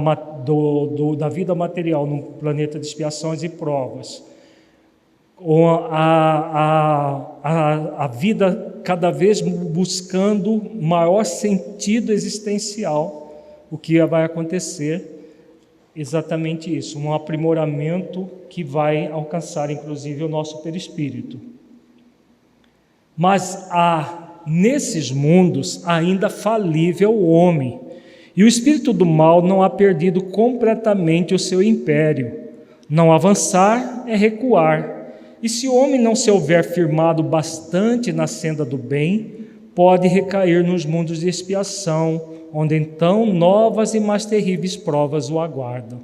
vida material no planeta de expiações e provas, a vida cada vez buscando maior sentido existencial, o que vai acontecer exatamente isso, um aprimoramento que vai alcançar inclusive o nosso perispírito. Mas há nesses mundos ainda falível o homem, e o espírito do mal não ha perdido completamente o seu império. Não avançar é recuar, e se o homem não se houver firmado bastante na senda do bem, pode recair nos mundos de expiação, onde então novas e mais terríveis provas o aguardam.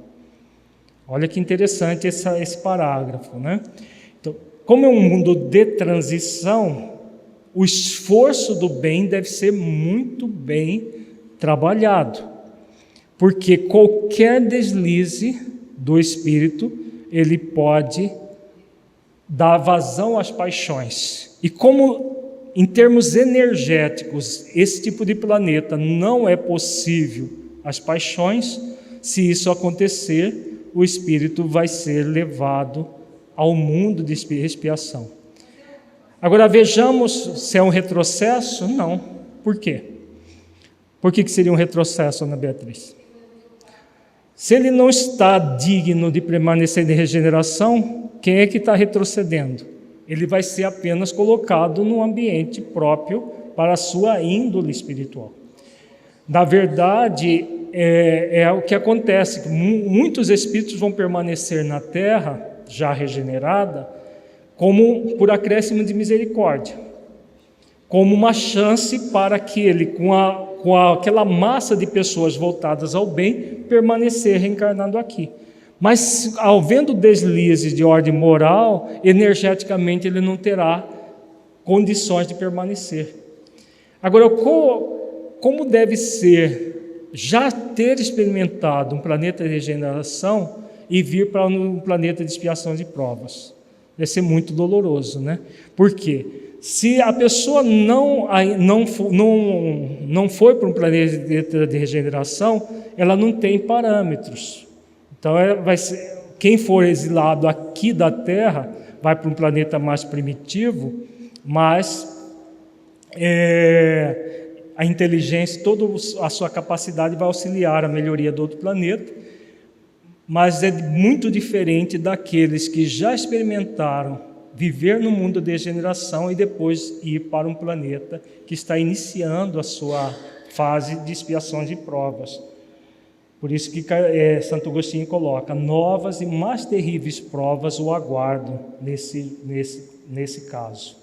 Olha que interessante esse parágrafo, né? Então, como é um mundo de transição, o esforço do bem deve ser muito bem trabalhado, porque qualquer deslize do espírito, ele pode dar vazão às paixões. E como em termos energéticos, esse tipo de planeta não é possível as paixões, se isso acontecer, o espírito vai ser levado ao mundo de expiação. Agora vejamos se é um retrocesso. Não. Por quê? Por que seria um retrocesso, Ana Beatriz? Se ele não está digno de permanecer em regeneração, quem é que está retrocedendo? Ele vai ser apenas colocado num ambiente próprio para a sua índole espiritual. Na verdade, é o que acontece, muitos espíritos vão permanecer na Terra, já regenerada, como por acréscimo de misericórdia, como uma chance para que ele, com aquela massa de pessoas voltadas ao bem, permanecer reencarnado aqui. Mas, havendo deslizes de ordem moral, energeticamente ele não terá condições de permanecer. Agora, como deve ser já ter experimentado um planeta de regeneração e vir para um planeta de expiação de provas? Vai ser muito doloroso, né? Por quê? Se a pessoa não foi para um planeta de regeneração, ela não tem parâmetros. Então, quem for exilado aqui da Terra vai para um planeta mais primitivo, mas a inteligência, toda a sua capacidade vai auxiliar a melhoria do outro planeta, mas é muito diferente daqueles que já experimentaram viver no mundo de regeneração e depois ir para um planeta que está iniciando a sua fase de expiação de provas. Por isso que Santo Agostinho coloca: novas e mais terríveis provas o aguardam nesse caso.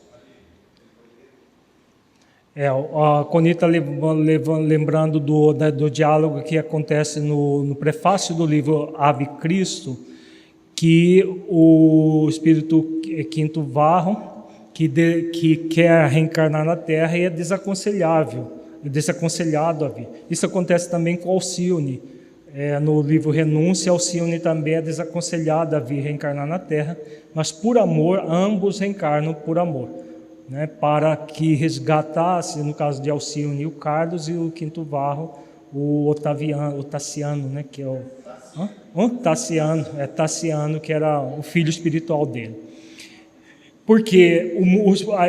A Conita lembrando do diálogo que acontece no prefácio do livro Ave Cristo, que o espírito Quinto Varro, que quer reencarnar na Terra, e é desaconselhado a vir. Isso acontece também com Alcione. No livro Renúncia, Alcione também é desaconselhada a vir reencarnar na Terra, mas por amor, ambos reencarnam por amor, né? Para que resgatasse, no caso de Alcione, o Carlos, e o Quinto Varro, o Tassiano, né? Que é Tassiano, que era o filho espiritual dele. Porque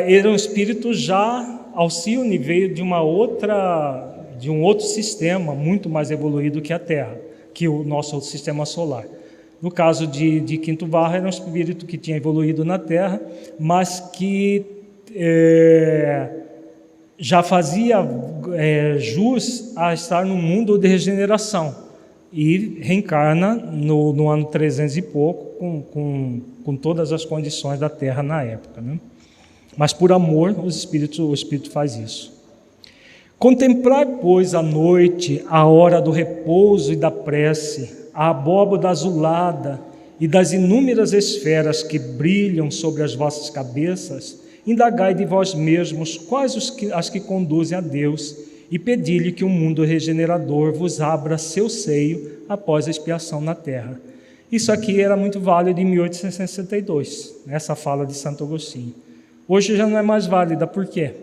era um espírito já, Alcione veio de um outro sistema muito mais evoluído que a Terra, que o nosso sistema solar. No caso de Quinto Varro, era um espírito que tinha evoluído na Terra, mas que já fazia jus a estar no mundo de regeneração, e reencarna no ano 300 e pouco, com todas as condições da Terra na época, né? Mas por amor, o Espírito faz isso. Contemplar, pois, à noite, a hora do repouso e da prece, a abóbada azulada e das inúmeras esferas que brilham sobre as vossas cabeças, indagai de vós mesmos quais as que conduzem a Deus, e pedi-lhe que o mundo regenerador vos abra seu seio após a expiação na terra. Isso aqui era muito válido em 1862, essa fala de Santo Agostinho. Hoje já não é mais válida, por quê?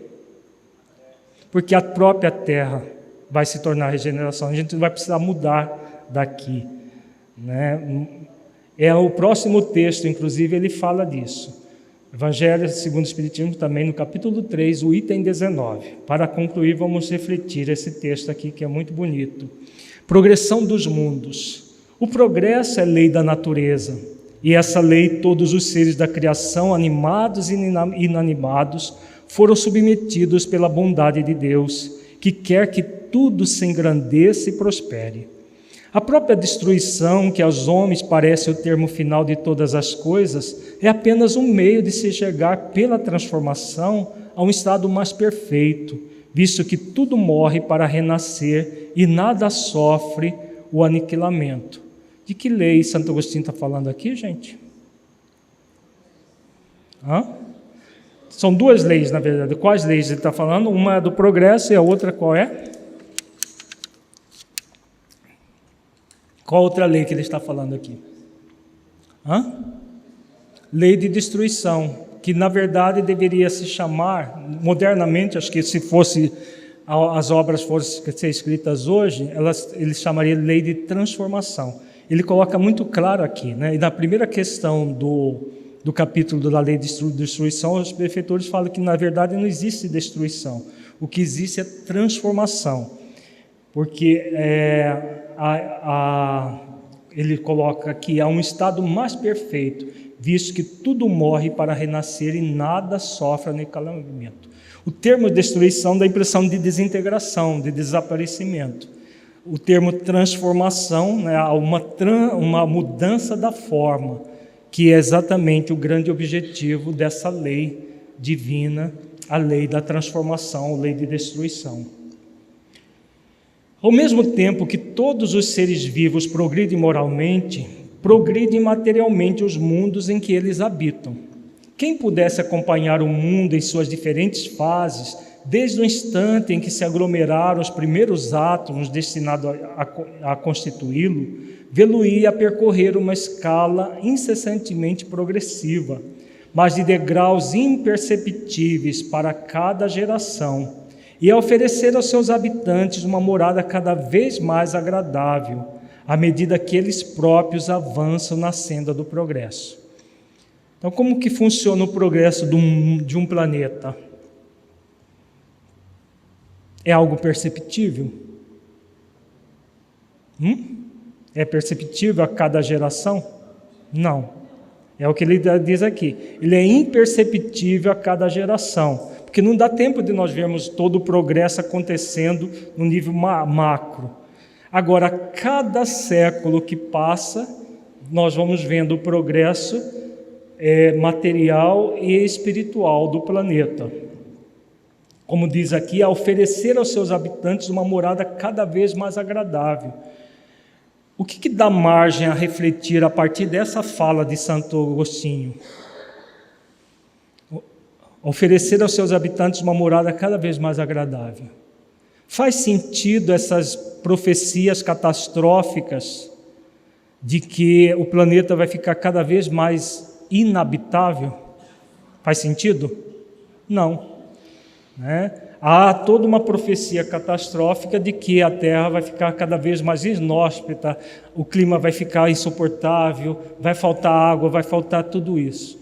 Porque a própria terra vai se tornar regeneração, a gente vai precisar mudar daqui, né? O próximo texto, inclusive, ele fala disso. Evangelho segundo o Espiritismo, também no capítulo 3, o item 19. Para concluir, vamos refletir esse texto aqui, que é muito bonito. Progressão dos mundos. O progresso é lei da natureza, e essa lei todos os seres da criação, animados e inanimados, foram submetidos pela bondade de Deus, que quer que tudo se engrandeça e prospere. A própria destruição, que aos homens parece o termo final de todas as coisas, é apenas um meio de se chegar pela transformação a um estado mais perfeito, visto que tudo morre para renascer e nada sofre o aniquilamento. De que lei Santo Agostinho está falando aqui, gente? São duas leis, na verdade. Quais leis ele está falando? Uma é do progresso e a outra qual é? Qual outra lei que ele está falando aqui? Lei de destruição, que na verdade deveria se chamar, modernamente, acho que se fosse as obras fossem ser escritas hoje, ele chamaria de lei de transformação. Ele coloca muito claro aqui, né? E na primeira questão do capítulo da lei de destruição, os benfeitores falam que na verdade não existe destruição, o que existe é transformação, porque ele coloca que há um estado mais perfeito, visto que tudo morre para renascer e nada sofre aniquilamento. O termo destruição dá a impressão de desintegração, de desaparecimento. O termo transformação, né, uma mudança da forma, que é exatamente o grande objetivo dessa lei divina, a lei da transformação, a lei de destruição. Ao mesmo tempo que todos os seres vivos progridem moralmente, progridem materialmente os mundos em que eles habitam. Quem pudesse acompanhar o mundo em suas diferentes fases, desde o instante em que se aglomeraram os primeiros átomos destinados a constituí-lo, vê-lo-ia percorrer uma escala incessantemente progressiva, mas de degraus imperceptíveis para cada geração, e a oferecer aos seus habitantes uma morada cada vez mais agradável, à medida que eles próprios avançam na senda do progresso. Então, como que funciona o progresso de um planeta? É algo perceptível? É perceptível a cada geração? Não. É o que ele diz aqui. Ele é imperceptível a cada geração, porque não dá tempo de nós vermos todo o progresso acontecendo no nível macro. Agora, cada século que passa, nós vamos vendo o progresso material e espiritual do planeta. Como diz aqui, a oferecer aos seus habitantes uma morada cada vez mais agradável. O que dá margem a refletir a partir dessa fala de Santo Agostinho? Oferecer aos seus habitantes uma morada cada vez mais agradável. Faz sentido essas profecias catastróficas de que o planeta vai ficar cada vez mais inabitável? Faz sentido? Não. Há toda uma profecia catastrófica de que a Terra vai ficar cada vez mais inóspita, o clima vai ficar insuportável, vai faltar água, vai faltar tudo isso,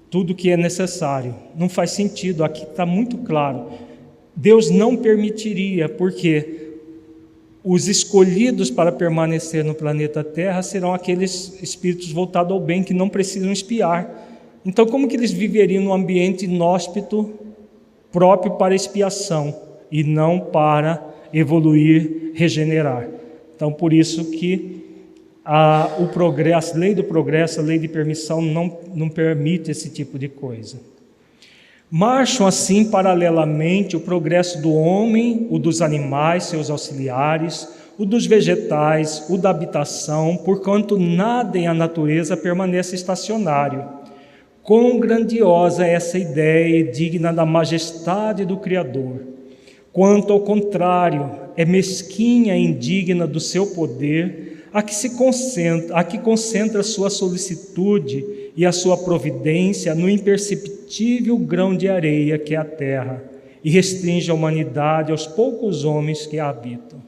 tudo que é necessário. Não faz sentido, aqui está muito claro. Deus não permitiria, porque os escolhidos para permanecer no planeta Terra serão aqueles espíritos voltados ao bem que não precisam espiar. Então, como que eles viveriam num ambiente inóspito próprio para expiação e não para evoluir, regenerar? Então, por isso que o progresso, a lei do progresso, a lei de permissão não permite esse tipo de coisa. Marcham assim paralelamente o progresso do homem, o dos animais, seus auxiliares, o dos vegetais, o da habitação, porquanto nada em a natureza permanece estacionário. Quão grandiosa é essa ideia e digna da majestade do Criador! Quanto ao contrário, é mesquinha e indigna do seu poder, a que concentra sua solicitude e a sua providência no imperceptível grão de areia que é a terra, e restringe a humanidade aos poucos homens que a habitam.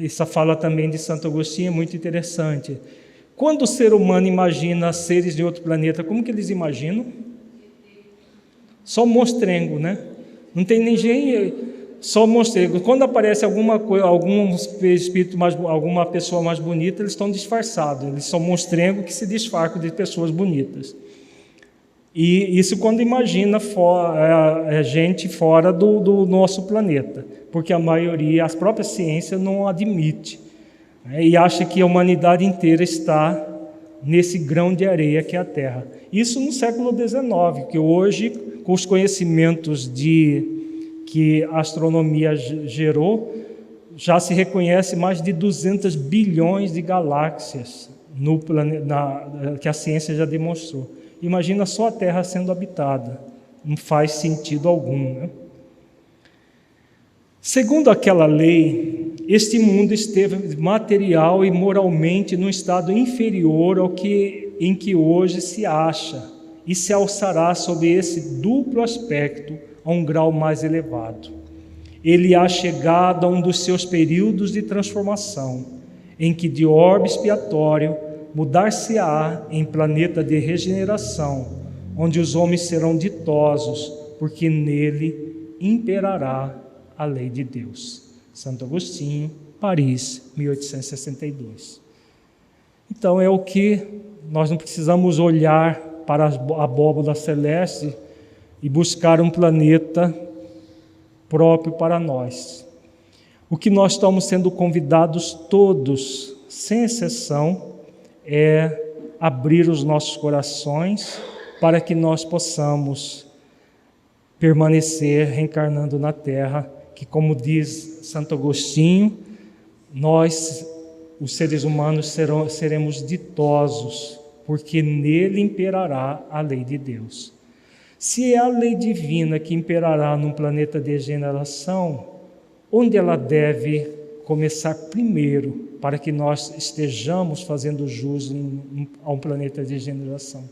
Essa fala também de Santo Agostinho é muito interessante. Quando o ser humano imagina seres de outro planeta, como que eles imaginam? Só monstrengo, né? Não tem ninguém, só monstrengo. Quando aparece alguma coisa, algum espírito alguma pessoa mais bonita, eles estão disfarçados. Eles são monstrengo que se disfarçam de pessoas bonitas. E isso quando imagina gente fora do nosso planeta, porque a maioria, as próprias ciências não admite, né? E acha que a humanidade inteira está nesse grão de areia que é a Terra. Isso no século XIX, que hoje, com os conhecimentos que a astronomia gerou, já se reconhece mais de 200 bilhões de galáxias no planeta, que a ciência já demonstrou. Imagina só a Terra sendo habitada. Não faz sentido algum, né? Segundo aquela lei, este mundo esteve material e moralmente num estado inferior ao em que hoje se acha e se alçará sob esse duplo aspecto a um grau mais elevado. Ele há chegado a um dos seus períodos de transformação, em que de orbe expiatório mudar-se-á em planeta de regeneração, onde os homens serão ditosos, porque nele imperará a lei de Deus. Santo Agostinho, Paris, 1862. Então é o que nós não precisamos olhar para a abóbora celeste e buscar um planeta próprio para nós. O que nós estamos sendo convidados todos, sem exceção, é abrir os nossos corações para que nós possamos permanecer reencarnando na Terra, que, como diz Santo Agostinho, nós, os seres humanos, seremos ditosos, porque nele imperará a lei de Deus. Se é a lei divina que imperará num planeta de degeneração, onde ela deve começar primeiro, para que nós estejamos fazendo jus a um planeta de degeneração?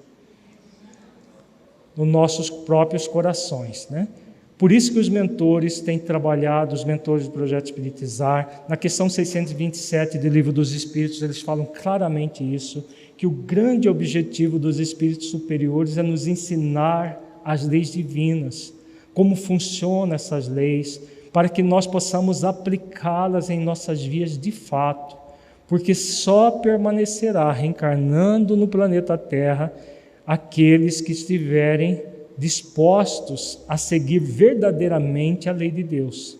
Nos nossos próprios corações, né? Por isso que os mentores têm trabalhado, os mentores do Projeto Espiritizar, na questão 627 do Livro dos Espíritos, eles falam claramente isso, que o grande objetivo dos espíritos superiores é nos ensinar as leis divinas, como funcionam essas leis, para que nós possamos aplicá-las em nossas vidas de fato, porque só permanecerá reencarnando no planeta Terra aqueles que estiverem dispostos a seguir verdadeiramente a lei de Deus.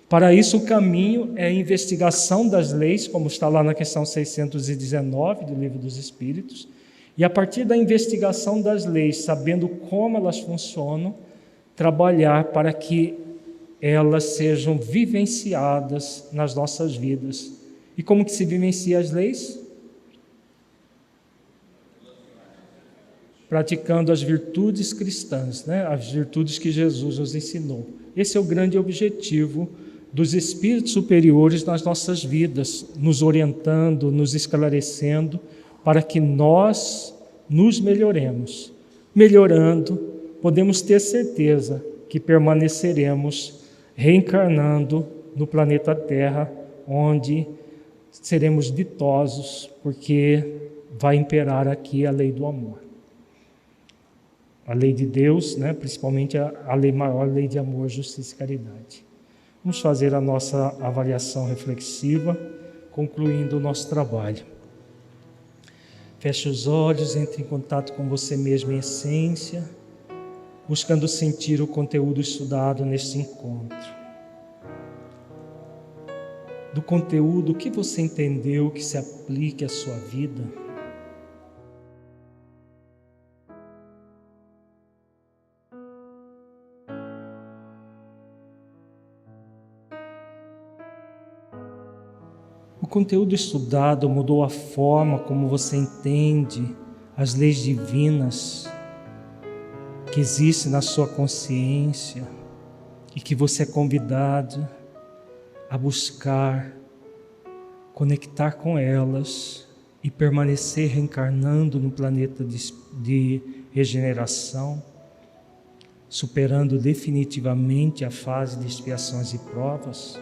Para isso, o caminho é a investigação das leis, como está lá na questão 619 do Livro dos Espíritos, e a partir da investigação das leis, sabendo como elas funcionam, trabalhar para que elas sejam vivenciadas nas nossas vidas. E como que se vivencia as leis? Praticando as virtudes cristãs, né? As virtudes que Jesus nos ensinou. Esse é o grande objetivo dos espíritos superiores nas nossas vidas, nos orientando, nos esclarecendo, para que nós nos melhoremos. Melhorando, podemos ter certeza que permaneceremos reencarnando no planeta Terra, onde seremos ditosos, porque vai imperar aqui a lei do amor. A lei de Deus, né? Principalmente a lei maior, a lei de amor, justiça e caridade. Vamos fazer a nossa avaliação reflexiva, concluindo o nosso trabalho. Feche os olhos, entre em contato com você mesmo em essência, buscando sentir o conteúdo estudado neste encontro. Do conteúdo, o que você entendeu que se aplique à sua vida? O conteúdo estudado mudou a forma como você entende as leis divinas que existem na sua consciência e que você é convidado a buscar, conectar com elas e permanecer reencarnando no planeta de regeneração, superando definitivamente a fase de expiações e provas?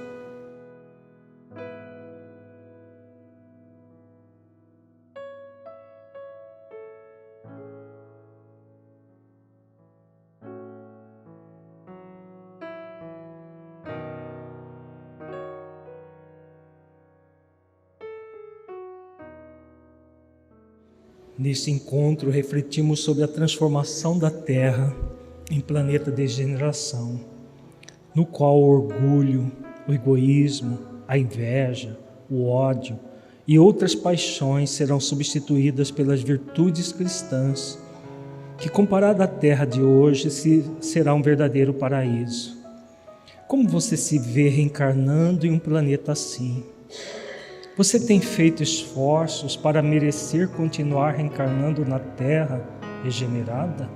Nesse encontro, refletimos sobre a transformação da Terra em planeta de degeneração, no qual o orgulho, o egoísmo, a inveja, o ódio e outras paixões serão substituídas pelas virtudes cristãs, que comparada à Terra de hoje será um verdadeiro paraíso. Como você se vê reencarnando em um planeta assim? Você tem feito esforços para merecer continuar reencarnando na Terra regenerada?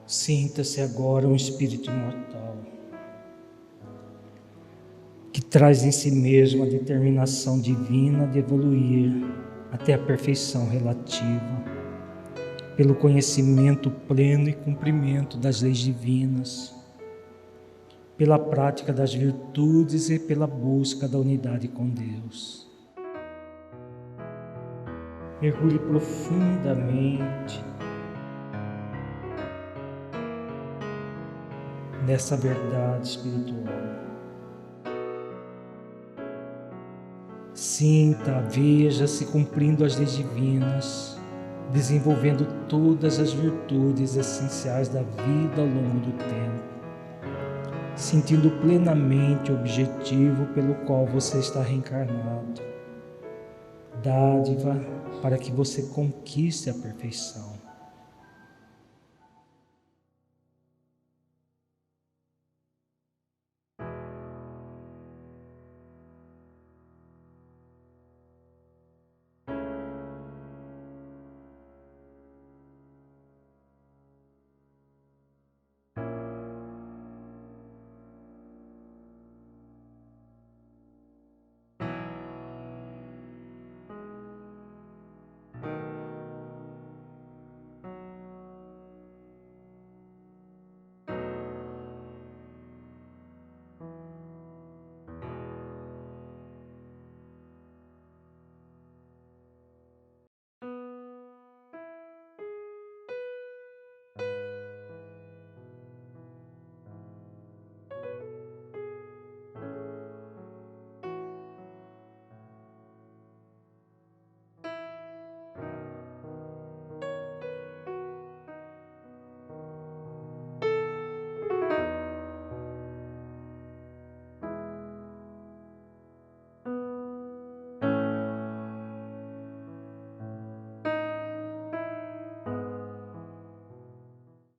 Sinta-se agora um espírito imortal, que traz em si mesmo a determinação divina de evoluir até a perfeição relativa, pelo conhecimento pleno e cumprimento das leis divinas, pela prática das virtudes e pela busca da unidade com Deus. Mergulhe profundamente nessa verdade espiritual. Sinta, veja-se cumprindo as leis divinas, desenvolvendo todas as virtudes essenciais da vida ao longo do tempo, sentindo plenamente o objetivo pelo qual você está reencarnado, dádiva para que você conquiste a perfeição.